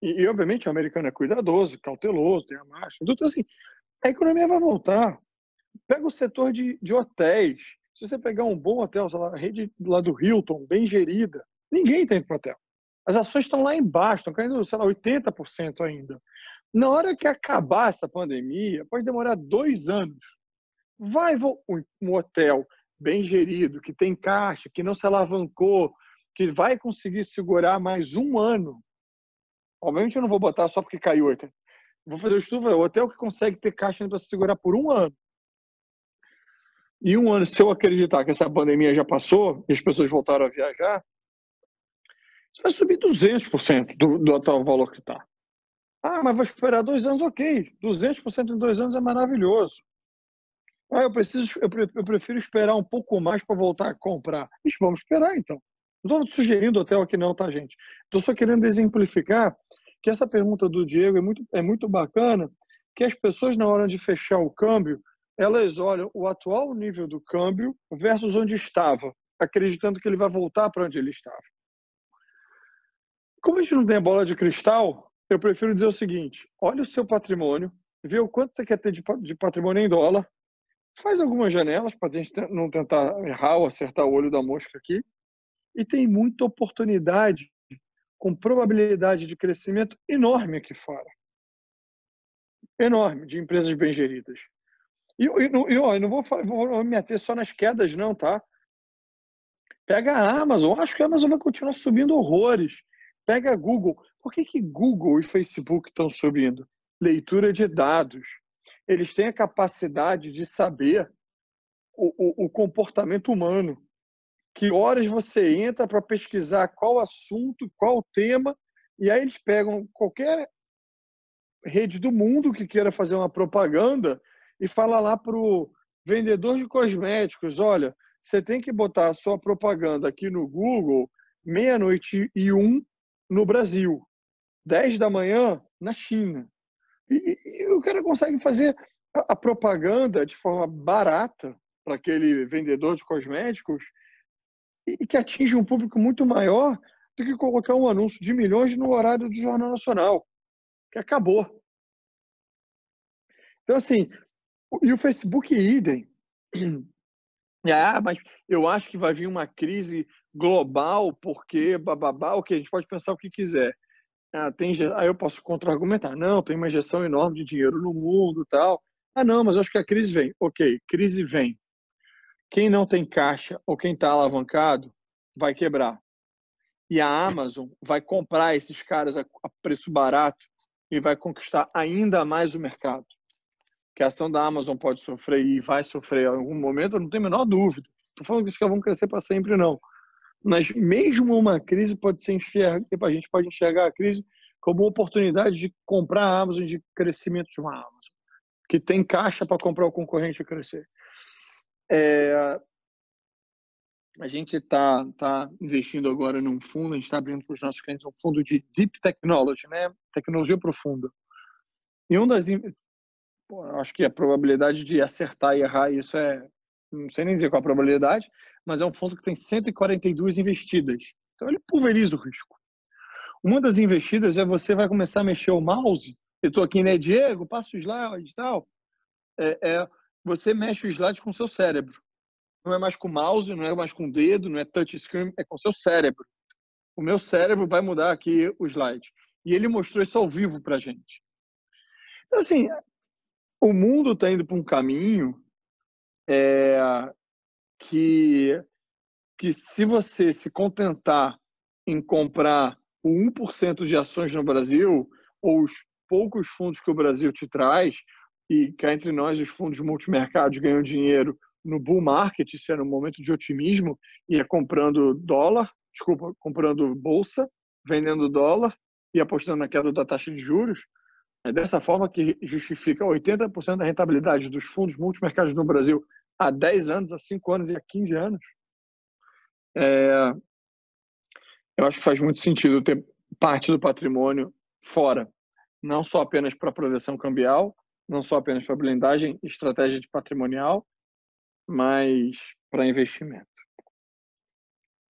E obviamente o americano é cuidadoso, cauteloso, tem a marcha. Então, assim, a economia vai voltar. Pega o setor de hotéis. Se você pegar um bom hotel, sei lá, a rede lá do Hilton, bem gerida, ninguém tem para hotel. As ações estão lá embaixo, estão caindo, sei lá, 80% ainda. Na hora que acabar essa pandemia, pode demorar 2 anos. Vai um hotel bem gerido, que tem caixa, que não se alavancou, que vai conseguir segurar mais 1 ano. Obviamente eu não vou botar só porque caiu 80%. Vou fazer o estudo, o hotel que consegue ter caixa para se segurar por 1 ano. E 1 ano, se eu acreditar que essa pandemia já passou e as pessoas voltaram a viajar, você vai subir 200% do atual valor que está. Mas vou esperar 2 anos, ok. 200% em 2 anos é maravilhoso. Eu prefiro esperar um pouco mais para voltar a comprar. Vamos esperar então. Não estou sugerindo hotel aqui não, tá, gente? Estou só querendo exemplificar que essa pergunta do Diego é muito bacana, que as pessoas, na hora de fechar o câmbio, elas olham o atual nível do câmbio versus onde estava, acreditando que ele vai voltar para onde ele estava. Como a gente não tem a bola de cristal, eu prefiro dizer o seguinte: olha o seu patrimônio, vê o quanto você quer ter de patrimônio em dólar, faz algumas janelas para a gente não tentar errar ou acertar o olho da mosca aqui, e tem muita oportunidade com probabilidade de crescimento enorme aqui fora. Enorme, de empresas bem geridas. Eu não vou me ater só nas quedas, não, tá? Pega a Amazon, acho que a Amazon vai continuar subindo horrores. Pega a Google. Por que Google e Facebook estão subindo? Leitura de dados. Eles têm a capacidade de saber o comportamento humano. Que horas você entra para pesquisar qual assunto, qual tema, e aí eles pegam qualquer rede do mundo que queira fazer uma propaganda e fala lá para o vendedor de cosméticos: olha, você tem que botar a sua propaganda aqui no Google 00:01 no Brasil, 10 da manhã na China. E o cara consegue fazer a propaganda de forma barata para aquele vendedor de cosméticos e que atinge um público muito maior do que colocar um anúncio de milhões no horário do Jornal Nacional, que acabou. Então, assim, e o Facebook idem. Mas eu acho que vai vir uma crise global, porque bababá, ok, a gente pode pensar o que quiser. Aí eu posso contra-argumentar. Não, tem uma injeção enorme de dinheiro no mundo e tal. Não, mas eu acho que a crise vem. Ok, crise vem. Quem não tem caixa ou quem está alavancado vai quebrar. E a Amazon vai comprar esses caras a preço barato e vai conquistar ainda mais o mercado. Que a ação da Amazon pode sofrer e vai sofrer em algum momento, eu não tenho a menor dúvida. Estou falando que os caras vão crescer para sempre, não. Mas mesmo uma crise pode ser enxergada, a gente pode enxergar a crise como uma oportunidade de comprar a Amazon, de crescimento de uma Amazon, que tem caixa para comprar o concorrente e crescer. A gente está investindo agora num fundo, a gente está abrindo para os nossos clientes um fundo de Deep Technology, né? Tecnologia profunda. E acho que a probabilidade de acertar e errar isso não sei nem dizer qual a probabilidade, mas é um fundo que tem 142 investidas. Então ele pulveriza o risco. Uma das investidas você vai começar a mexer o mouse. Eu estou aqui, né, Diego? Passa o slide e tal. Você mexe o slide com o seu cérebro. Não é mais com o mouse, não é mais com o dedo, não é touchscreen, é com o seu cérebro. O meu cérebro vai mudar aqui o slide. E ele mostrou isso ao vivo para a gente. Então, assim, o mundo está indo para um caminho que se você se contentar em comprar o 1% de ações no Brasil, ou os poucos fundos que o Brasil te traz, e cá entre nós, os fundos multimercados ganham dinheiro no bull market, isso é no momento de otimismo, e é comprando bolsa, vendendo dólar e apostando na queda da taxa de juros. É dessa forma que justifica 80% da rentabilidade dos fundos multimercados no Brasil há 10 anos, há 5 anos e há 15 anos. Eu acho que faz muito sentido ter parte do patrimônio fora, não só apenas para proteção cambial, não só apenas para blindagem, estratégia de patrimonial, mas para investimento.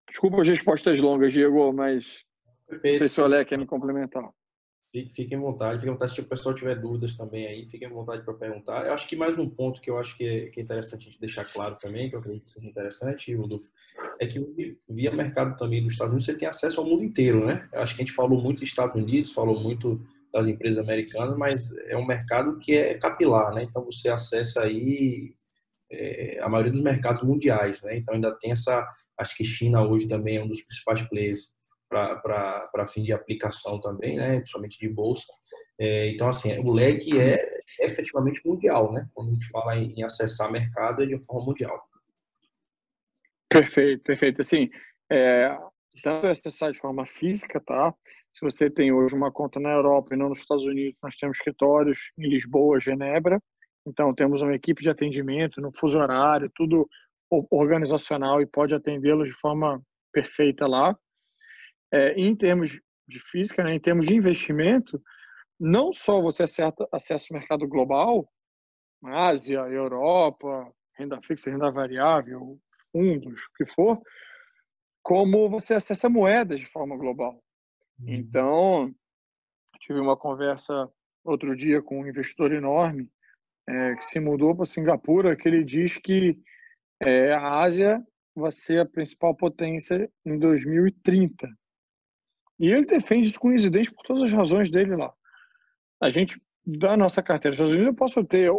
Desculpa as respostas longas, Diego, mas Perfeito. Não sei se o Olé quer me complementar. Fiquem à vontade, se o pessoal tiver dúvidas também aí, fiquem à vontade para perguntar. Eu acho que mais um ponto que eu acho que é interessante a gente deixar claro também, que eu acredito que seja interessante, Rodolfo, é que via mercado também dos Estados Unidos você tem acesso ao mundo inteiro, né? Eu acho que a gente falou muito dos Estados Unidos, falou muito das empresas americanas, mas é um mercado que é capilar, né? Então você acessa aí a maioria dos mercados mundiais, né? Então ainda tem acho que China hoje também é um dos principais players para fim de aplicação também, né? Principalmente de bolsa. Então, assim, o leque é efetivamente mundial, né? Quando a gente fala em acessar mercado, é de forma mundial. Perfeito, perfeito. Assim, tanto acessar de forma física, tá? Se você tem hoje uma conta na Europa e não nos Estados Unidos, nós temos escritórios em Lisboa, Genebra. Então, temos uma equipe de atendimento no fuso horário, tudo organizacional, e pode atendê-los de forma perfeita lá. Em termos de física, né, em termos de investimento, não só você acessa o mercado global, Ásia, Europa, renda fixa, renda variável, fundos, o que for, como você acessa moedas de forma global. Então, tive uma conversa outro dia com um investidor enorme que se mudou para Singapura, que ele diz que a Ásia vai ser a principal potência em 2030. E ele defende isso com incidente por todas as razões dele lá. A gente, da nossa carteira dos Estados Unidos, eu posso ter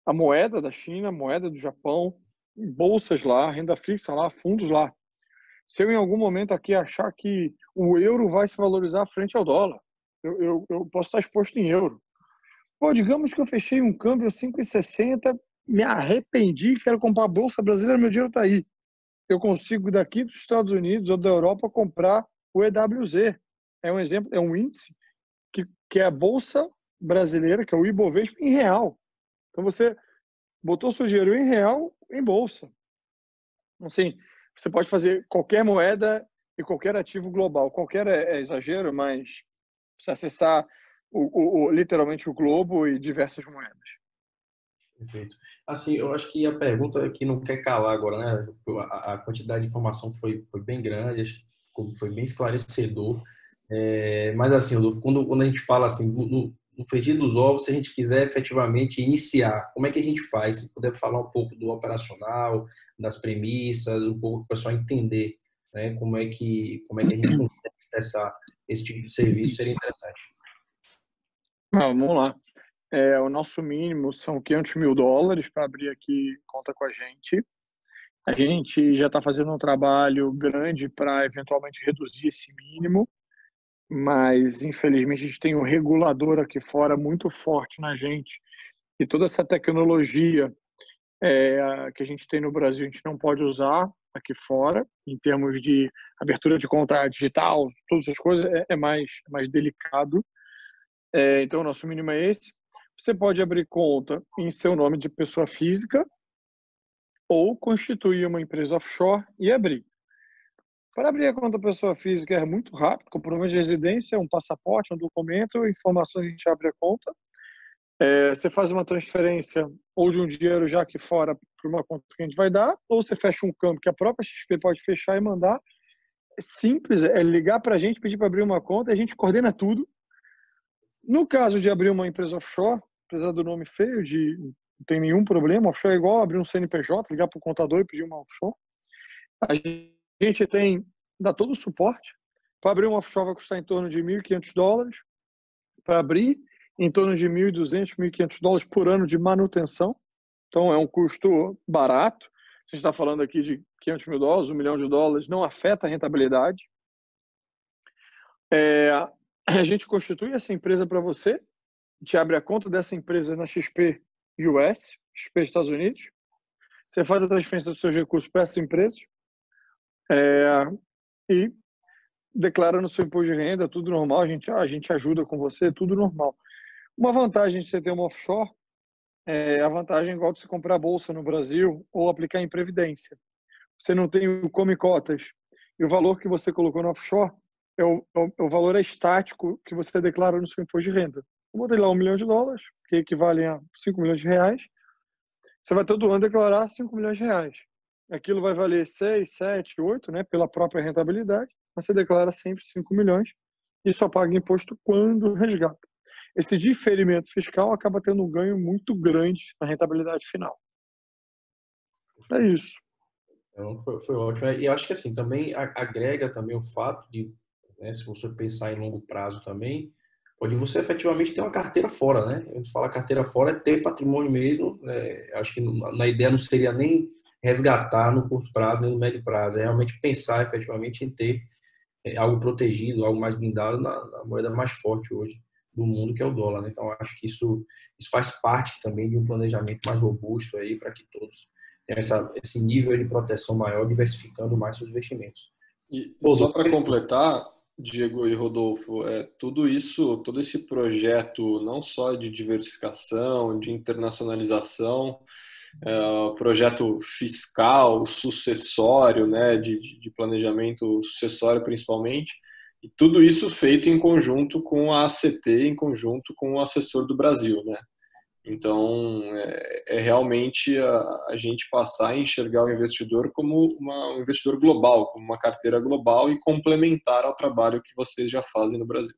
a moeda da China, a moeda do Japão, bolsas lá, renda fixa lá, fundos lá. Se eu em algum momento aqui achar que o euro vai se valorizar frente ao dólar, eu posso estar exposto em euro. Pô, digamos que eu fechei um câmbio 5,60, me arrependi, quero comprar a bolsa brasileira, meu dinheiro está aí. Eu consigo daqui dos Estados Unidos ou da Europa comprar o EWZ. É um exemplo, é um índice que é a bolsa brasileira, que é o Ibovespa, em real. Então você botou seu dinheiro em real em bolsa. Assim, você pode fazer qualquer moeda e qualquer ativo global. Qualquer é exagero, mas você acessar literalmente o globo e diversas moedas. Perfeito. Assim, eu acho que a pergunta que não quer calar agora, né? A quantidade de informação foi bem grande, acho que foi bem esclarecedor. Mas assim, Rodolfo, quando a gente fala assim, no frigir dos ovos, se a gente quiser efetivamente iniciar, como é que a gente faz? Se puder falar um pouco do operacional, das premissas, um pouco para o pessoal entender, né? Como é que a gente consegue acessar esse tipo de serviço, seria interessante. Vamos lá. O nosso mínimo são $500 mil para abrir aqui conta com a gente. A gente já está fazendo um trabalho grande para eventualmente reduzir esse mínimo, mas infelizmente a gente tem um regulador aqui fora muito forte na gente e toda essa tecnologia que a gente tem no Brasil a gente não pode usar aqui fora em termos de abertura de conta digital, todas essas coisas é mais delicado. Então o nosso mínimo é esse. Você pode abrir conta em seu nome de pessoa física ou constituir uma empresa offshore e abrir. Para abrir a conta pessoa física é muito rápido, comprovante de residência, um passaporte, um documento, informações, a gente abre a conta. Você faz uma transferência ou de um dinheiro já aqui fora para uma conta que a gente vai dar, ou você fecha um câmbio que a própria XP pode fechar e mandar. É simples, é ligar para a gente, pedir para abrir uma conta, a gente coordena tudo. No caso de abrir uma empresa offshore, apesar do nome feio, não tem nenhum problema, offshore é igual abrir um CNPJ, ligar para o contador e pedir uma offshore. A gente dá todo o suporte. Para abrir uma offshore vai custar em torno de $1.500. Para abrir, em torno de $1.200, $1.500 por ano de manutenção. Então, é um custo barato. Se a gente está falando aqui de $500 mil, $1 milhão, não afeta a rentabilidade. A gente constitui essa empresa para você. A gente abre a conta dessa empresa na XP US, XP Estados Unidos. Você faz a transferência dos seus recursos para essa empresa e declara no seu imposto de renda, tudo normal. A gente ajuda com você, tudo normal. Uma vantagem de você ter uma offshore a vantagem igual de você comprar bolsa no Brasil ou aplicar em previdência. Você não tem o come cotas e o valor que você colocou no offshore o valor estático que você declara no seu imposto de renda. Eu botei lá $1 milhão, que equivale a R$5 milhões. Você vai todo ano declarar R$5 milhões. Aquilo vai valer 6, 7, 8, né, pela própria rentabilidade, mas você declara sempre 5 milhões e só paga imposto quando resgata. Esse diferimento fiscal acaba tendo um ganho muito grande na rentabilidade final. É isso. Então, foi ótimo. E eu acho que assim, também agrega também o fato de, né, se você pensar em longo prazo também, pode você efetivamente ter uma carteira fora, né? A gente fala carteira fora é ter patrimônio mesmo. Acho que na ideia não seria nem resgatar no curto prazo, nem no médio prazo. É realmente pensar efetivamente em ter algo protegido, algo mais blindado na moeda mais forte hoje do mundo, que é o dólar, né? Então, acho que isso faz parte também de um planejamento mais robusto aí para que todos tenham esse nível de proteção maior, diversificando mais seus investimentos. E só para completar, Diego e Rodolfo, tudo isso, todo esse projeto, não só de diversificação, de internacionalização, projeto fiscal, sucessório, né, de planejamento sucessório principalmente, e tudo isso feito em conjunto com a ACT, em conjunto com o assessor do Brasil, né? Então, é realmente a gente passar a enxergar o investidor como um investidor global, como uma carteira global e complementar ao trabalho que vocês já fazem no Brasil.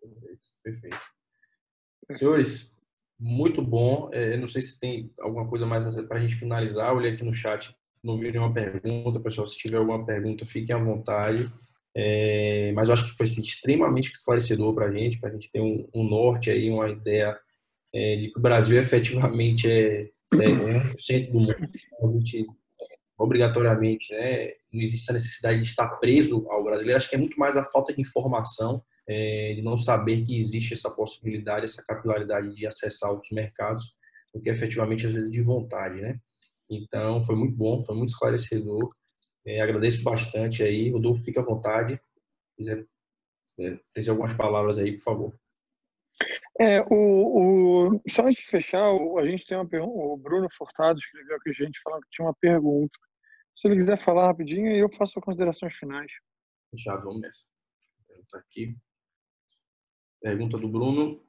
Perfeito, perfeito. Senhores, muito bom. Não sei se tem alguma coisa mais para a gente finalizar. Eu olhei aqui no chat, não vi nenhuma pergunta. Pessoal, se tiver alguma pergunta, fiquem à vontade. Mas eu acho que foi assim, extremamente esclarecedor para a gente ter um norte aí, uma ideia de que o Brasil efetivamente é 1% do mundo. A gente, obrigatoriamente, né, não existe a necessidade de estar preso ao brasileiro. Acho que é muito mais a falta de informação, de não saber que existe essa possibilidade, essa capilaridade de acessar outros mercados, do que efetivamente, às vezes, de vontade, né? Então, foi muito bom, foi muito esclarecedor. Agradeço bastante aí. Rodolfo, fica à vontade. Se quiser dizer algumas palavras aí, por favor. Só antes de fechar, a gente tem uma pergunta. O Bruno Furtado escreveu aqui, a gente falando que tinha uma pergunta. Se ele quiser falar rapidinho, eu faço as considerações finais. Fechado, vamos nessa. Pergunta aqui. Pergunta do Bruno.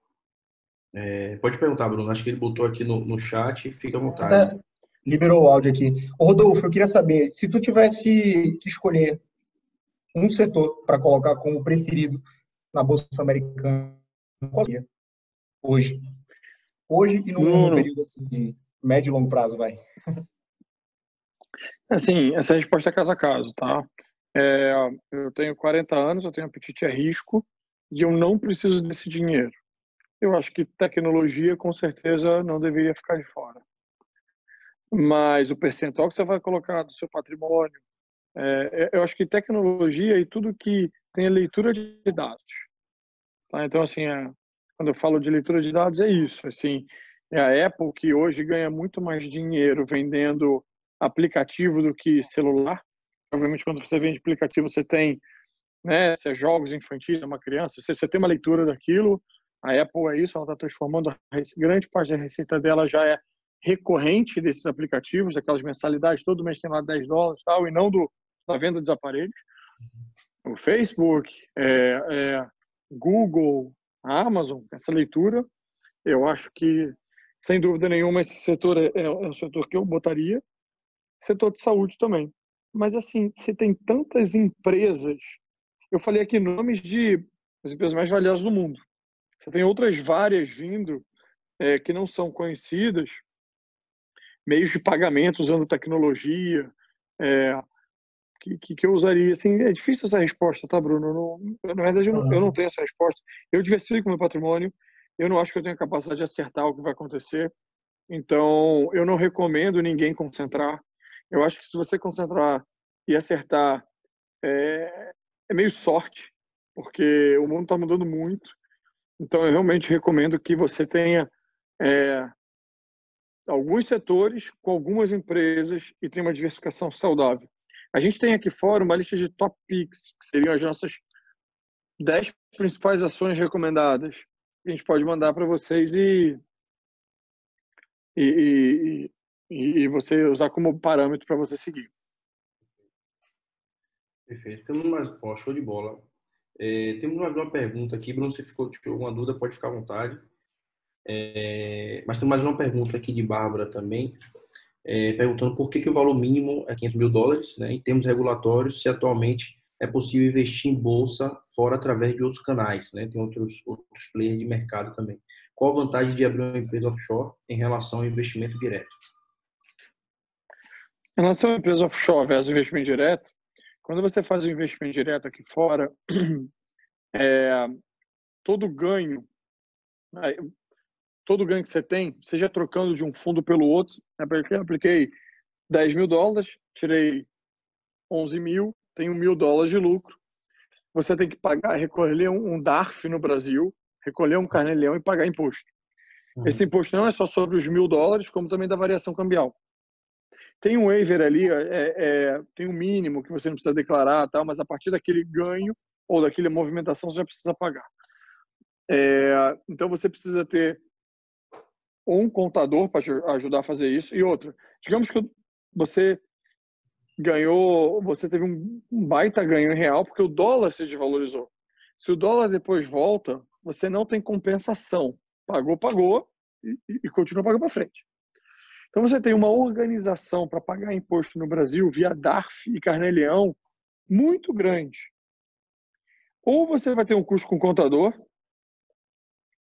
Pode perguntar, Bruno. Acho que ele botou aqui no chat. Fica à vontade. Liberou o áudio aqui. Ô, Rodolfo, eu queria saber, se tu tivesse que escolher um setor para colocar como preferido na Bolsa Americana, qual seria? Hoje e num período assim, de médio e longo prazo, vai. Assim, essa resposta é caso a caso, tá? Eu tenho 40 anos, eu tenho apetite a risco e eu não preciso desse dinheiro. Eu acho que tecnologia, com certeza, não deveria ficar de fora. Mas o percentual que você vai colocar do seu patrimônio, eu acho que tecnologia e tudo que tem a leitura de dados. Tá? Então, assim, quando eu falo de leitura de dados, é isso. Assim, é a Apple que hoje ganha muito mais dinheiro vendendo aplicativo do que celular. Obviamente, quando você vende aplicativo, você tem, né, se é jogos infantis, é uma criança, você tem uma leitura daquilo. A Apple é isso, ela está transformando, grande parte da receita dela já é recorrente desses aplicativos, daquelas mensalidades, todo mês tem lá $10 tal, e não da venda dos aparelhos. O Facebook, Google, a Amazon, essa leitura, eu acho que, sem dúvida nenhuma, esse setor é o setor que eu botaria. Setor de saúde também. Mas, assim, você tem tantas empresas, eu falei aqui nomes das empresas mais valiosas do mundo. Você tem outras várias vindo que não são conhecidas, meios de pagamento usando tecnologia, que eu usaria. Assim, é difícil essa resposta, tá, Bruno? Na verdade, eu não tenho essa resposta. Eu diversifico meu patrimônio, eu não acho que eu tenho a capacidade de acertar o que vai acontecer, então eu não recomendo ninguém concentrar. Eu acho que se você concentrar e acertar, é meio sorte, porque o mundo está mudando muito. Então, eu realmente recomendo que você tenha alguns setores com algumas empresas e tenha uma diversificação saudável. A gente tem aqui fora uma lista de top picks, que seriam as nossas 10 principais ações recomendadas. A gente pode mandar para vocês e você usar como parâmetro para você seguir. Perfeito. Temos mais, show de bola. Temos mais uma pergunta aqui, Bruno, se ficou com alguma dúvida, pode ficar à vontade. Mas tem mais uma pergunta aqui de Bárbara também, perguntando por que o valor mínimo é $500 mil, né, em termos regulatórios, se atualmente é possível investir em bolsa fora através de outros canais, né? Tem outros players de mercado também. Qual a vantagem de abrir uma empresa offshore em relação ao investimento direto? Em relação à empresa offshore versus investimento direto, quando você faz o investimento direto aqui fora, todo ganho que você tem, seja trocando de um fundo pelo outro, apliquei $10 mil, tirei 11 mil, tenho $1.000 de lucro. Você tem que pagar, recolher um DARF no Brasil, recolher um carnê-leão e pagar imposto. Esse imposto não é só sobre os $1.000, como também da variação cambial. Tem um waiver ali, tem um mínimo que você não precisa declarar, tal, mas a partir daquele ganho ou daquela movimentação você já precisa pagar. Então você precisa ter ou um contador para ajudar a fazer isso. E outra, digamos que você teve um baita ganho em real porque o dólar se desvalorizou. Se o dólar depois volta, você não tem compensação. Pagou e continua pagando para frente. Então você tem uma organização para pagar imposto no Brasil via DARF e Carnê-Leão muito grande. Ou você vai ter um custo com contador,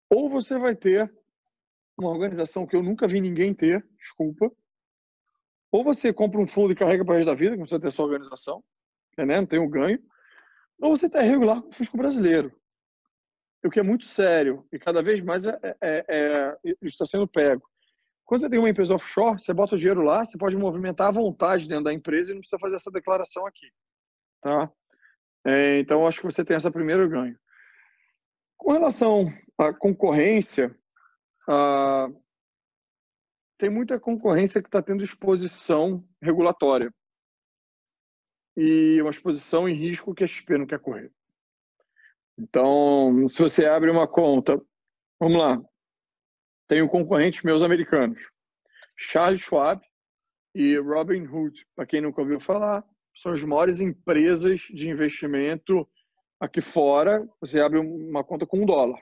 ou você vai ter uma organização que eu nunca vi ninguém ter, desculpa. Ou você compra um fundo e carrega para o resto da vida, que você tem sua organização, né? Não tem um ganho. Ou você está irregular com o fisco brasileiro. O que é muito sério e cada vez mais isso está sendo pego. Quando você tem uma empresa offshore, você bota o dinheiro lá, você pode movimentar à vontade dentro da empresa e não precisa fazer essa declaração aqui. Tá? Então, acho que você tem esse primeiro ganho. Com relação à concorrência, tem muita concorrência que está tendo exposição regulatória e uma exposição em risco que a XP não quer correr. Então, se você abre uma conta, vamos lá, tenho concorrentes meus americanos, Charles Schwab e Robinhood, para quem nunca ouviu falar, são as maiores empresas de investimento aqui fora. Você abre uma conta com $1.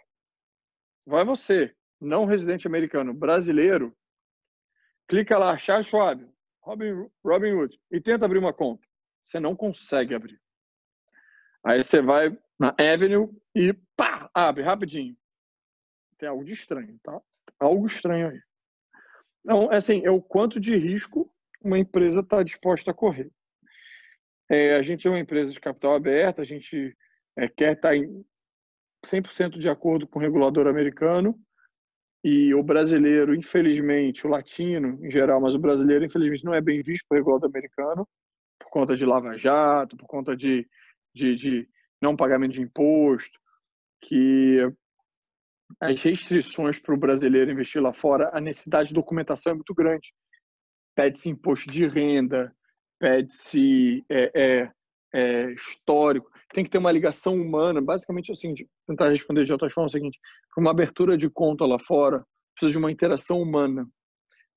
Vai você, não residente americano, brasileiro, clica lá, Charles Schwab, Robinhood, e tenta abrir uma conta. Você não consegue abrir. Aí você vai na Avenue e pá, abre rapidinho. Tem algo de estranho, tá? Algo estranho aí. Não, assim, é o quanto de risco uma empresa está disposta a correr. A gente é uma empresa de capital aberto, a gente quer estar em 100% de acordo com o regulador americano, e o brasileiro, infelizmente, o latino em geral, mas o brasileiro, infelizmente, não é bem visto pelo regulador americano, por conta de lava-jato, por conta de não pagamento de imposto, que as restrições para o brasileiro investir lá fora, a necessidade de documentação é muito grande. Pede-se imposto de renda, pede-se histórico, tem que ter uma ligação humana. Basicamente, assim, tentar responder de outra forma é o seguinte: uma abertura de conta lá fora precisa de uma interação humana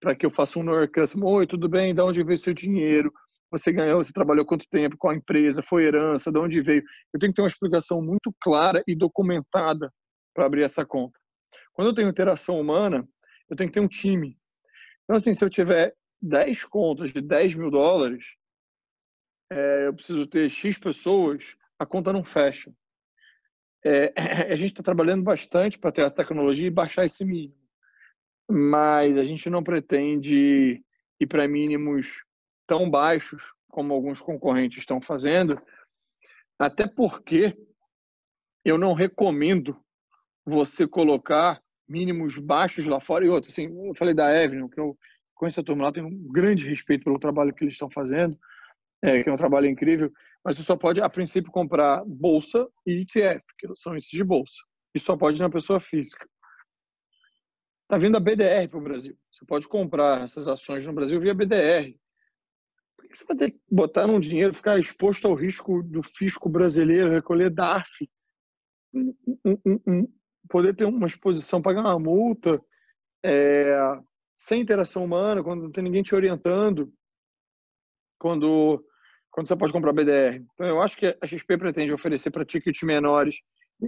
para que eu faça um know customer. Oi, tudo bem? De onde veio seu dinheiro? Você ganhou, você trabalhou quanto tempo? Qual a empresa? Foi herança? De onde veio? Eu tenho que ter uma explicação muito clara e documentada para abrir essa conta. Quando eu tenho interação humana, eu tenho que ter um time. Então, assim, se eu tiver 10 contas de $10 mil, eu preciso ter X pessoas, a conta não fecha. A gente está trabalhando bastante para ter a tecnologia e baixar esse mínimo. Mas a gente não pretende ir para mínimos tão baixos como alguns concorrentes estão fazendo, até porque eu não recomendo você colocar mínimos baixos lá fora. E outro, assim, eu falei da Avenue, que eu conheço a turma lá, tenho um grande respeito pelo trabalho que eles estão fazendo, que é um trabalho incrível, mas você só pode, a princípio, comprar bolsa e ETF, que são esses de bolsa, e só pode na pessoa física. Está vindo a BDR para o Brasil. Você pode comprar essas ações no Brasil via BDR. Por que você vai ter que botar num dinheiro, ficar exposto ao risco do fisco brasileiro, recolher DARF, poder ter uma exposição, pagar uma multa, sem interação humana, quando não tem ninguém te orientando, quando você pode comprar BDR. Então, eu acho que a XP pretende oferecer para tickets menores.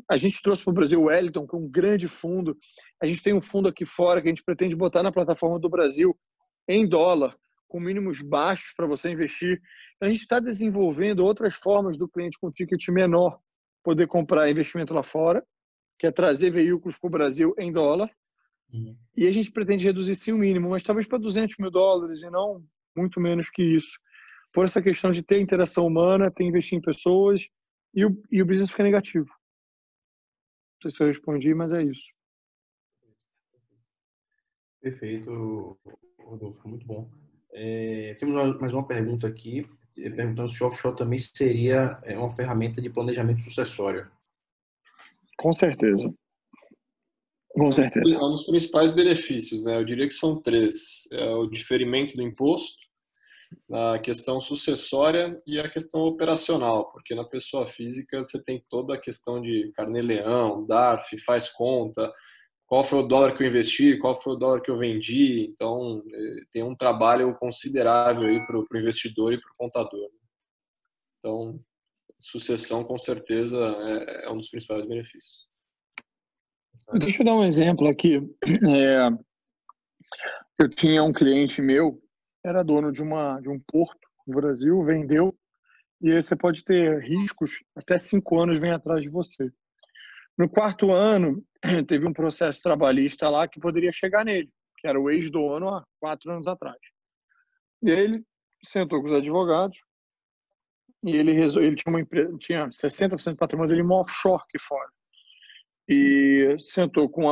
A gente trouxe para o Brasil o Wellington, que é um grande fundo. A gente tem um fundo aqui fora que a gente pretende botar na plataforma do Brasil em dólar, com mínimos baixos para você investir. Então, a gente está desenvolvendo outras formas do cliente com ticket menor poder comprar investimento lá fora, que é trazer veículos para o Brasil em dólar. E a gente pretende reduzir sim o mínimo, mas talvez para $200 mil e não muito menos que isso. Por essa questão de ter interação humana, ter investir em pessoas e o business fica negativo. Não sei se eu respondi, mas é isso. Perfeito, Rodolfo, muito bom. Temos mais uma pergunta aqui, perguntando se o offshore também seria uma ferramenta de planejamento sucessório. Com certeza. Com certeza. É um dos principais benefícios, né? Eu diria que são 3. O diferimento do imposto, a questão sucessória e a questão operacional, porque na pessoa física você tem toda a questão de Carnê-Leão, DARF, faz conta, qual foi o dólar que eu investi, qual foi o dólar que eu vendi. Então, tem um trabalho considerável aí para o investidor e para o contador. Então, sucessão, com certeza, é um dos principais benefícios. Deixa eu dar um exemplo aqui. Eu tinha um cliente meu, era dono de um porto no Brasil, vendeu, e aí você pode ter riscos, até 5 anos vem atrás de você. No 4º ano, teve um processo trabalhista lá que poderia chegar nele, que era o ex-dono há 4 anos atrás. E aí ele sentou com os advogados e ele tinha uma empresa, tinha 60% do patrimônio dele em uma offshore aqui fora. E sentou com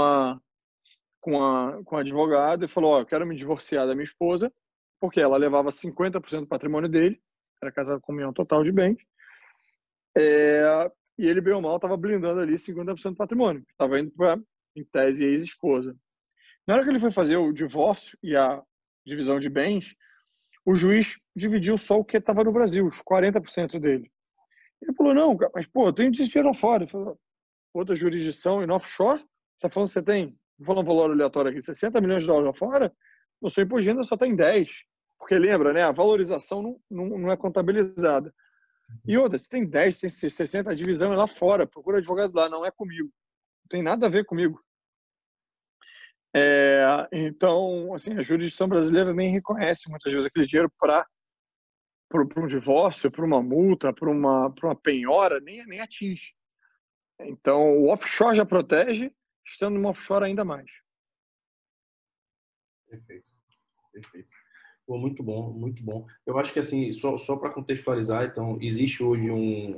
o advogado e falou: eu quero me divorciar da minha esposa, porque ela levava 50% do patrimônio dele, era casado com união total de bens, e ele, bem ou mal, estava blindando ali 50% do patrimônio, estava indo para, em tese, ex-esposa. Na hora que ele foi fazer o divórcio e a divisão de bens, o juiz dividiu só o que estava no Brasil, os 40% dele. Ele falou: não, mas pô, eu tenho dinheiro lá fora. Ele falou: outra jurisdição, e no offshore, você está falando que você tem, vou falar um valor aleatório aqui, 60 milhões de dólares lá fora, no seu imposto de renda só tem 10. Porque lembra, né, a valorização não é contabilizada. E outra, se tem 10, tem 60, a divisão é lá fora, procura advogado lá, não é comigo. Não tem nada a ver comigo. Então, assim, a jurisdição brasileira nem reconhece muitas vezes aquele dinheiro para um divórcio, para uma multa, para uma penhora, nem atinge. Então, o offshore já protege, estando no offshore ainda mais. Perfeito, perfeito. Pô, muito bom, muito bom. Eu acho que, assim, só para contextualizar, então, existe hoje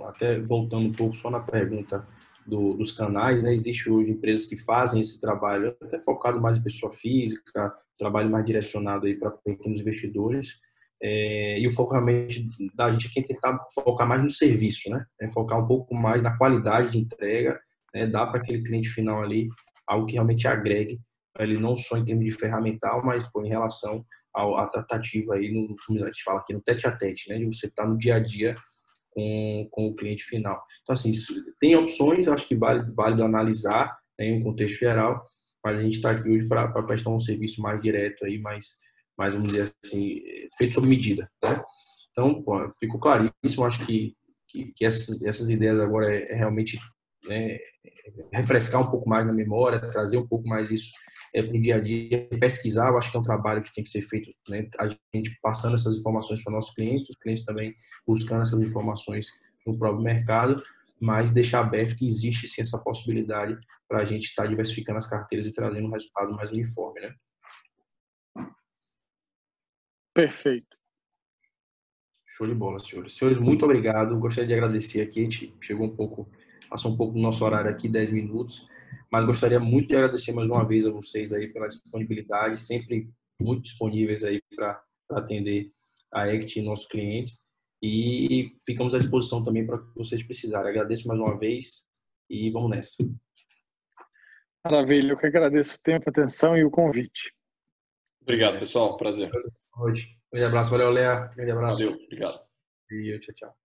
até voltando um pouco só na pergunta dos canais, né? Existe hoje empresas que fazem esse trabalho, até focado mais em pessoa física, trabalho mais direcionado aí para pequenos investidores, e o foco realmente da gente é tentar focar mais no serviço, né? Focar um pouco mais na qualidade de entrega, né? Dar para aquele cliente final ali algo que realmente agregue, ele não só em termos de ferramental, mas em relação à tratativa aí, como a gente fala aqui, no tete-a-tete, né? De você estar no dia a dia com o cliente final. Então, assim, tem opções, acho que vale analisar, né, em um contexto geral, mas a gente está aqui hoje para prestar um serviço mais direto aí, mais, vamos dizer assim, feito sob medida, né? Então, pô, ficou claríssimo, acho que essas ideias agora realmente, né, refrescar um pouco mais na memória, trazer um pouco mais isso para o dia a dia, pesquisar. Eu acho que é um trabalho que tem que ser feito, né, a gente passando essas informações para nossos clientes, os clientes também buscando essas informações no próprio mercado, mas deixar aberto que existe sim essa possibilidade para a gente estar diversificando as carteiras e trazendo um resultado mais uniforme, né? Perfeito. Show de bola, senhores. Senhores, muito obrigado. Gostaria de agradecer aqui. A gente passou um pouco do nosso horário aqui, 10 minutos, mas gostaria muito de agradecer mais uma vez a vocês aí pela disponibilidade, sempre muito disponíveis aí para atender a ECT e nossos clientes. E ficamos à disposição também para o que vocês precisarem. Agradeço mais uma vez e vamos nessa. Maravilha, eu que agradeço o tempo, a atenção e o convite. Obrigado, pessoal. Prazer. Boa noite. Grande abraço. Valeu, Léa. Grande abraço. Valeu. Obrigado. E tchau, tchau.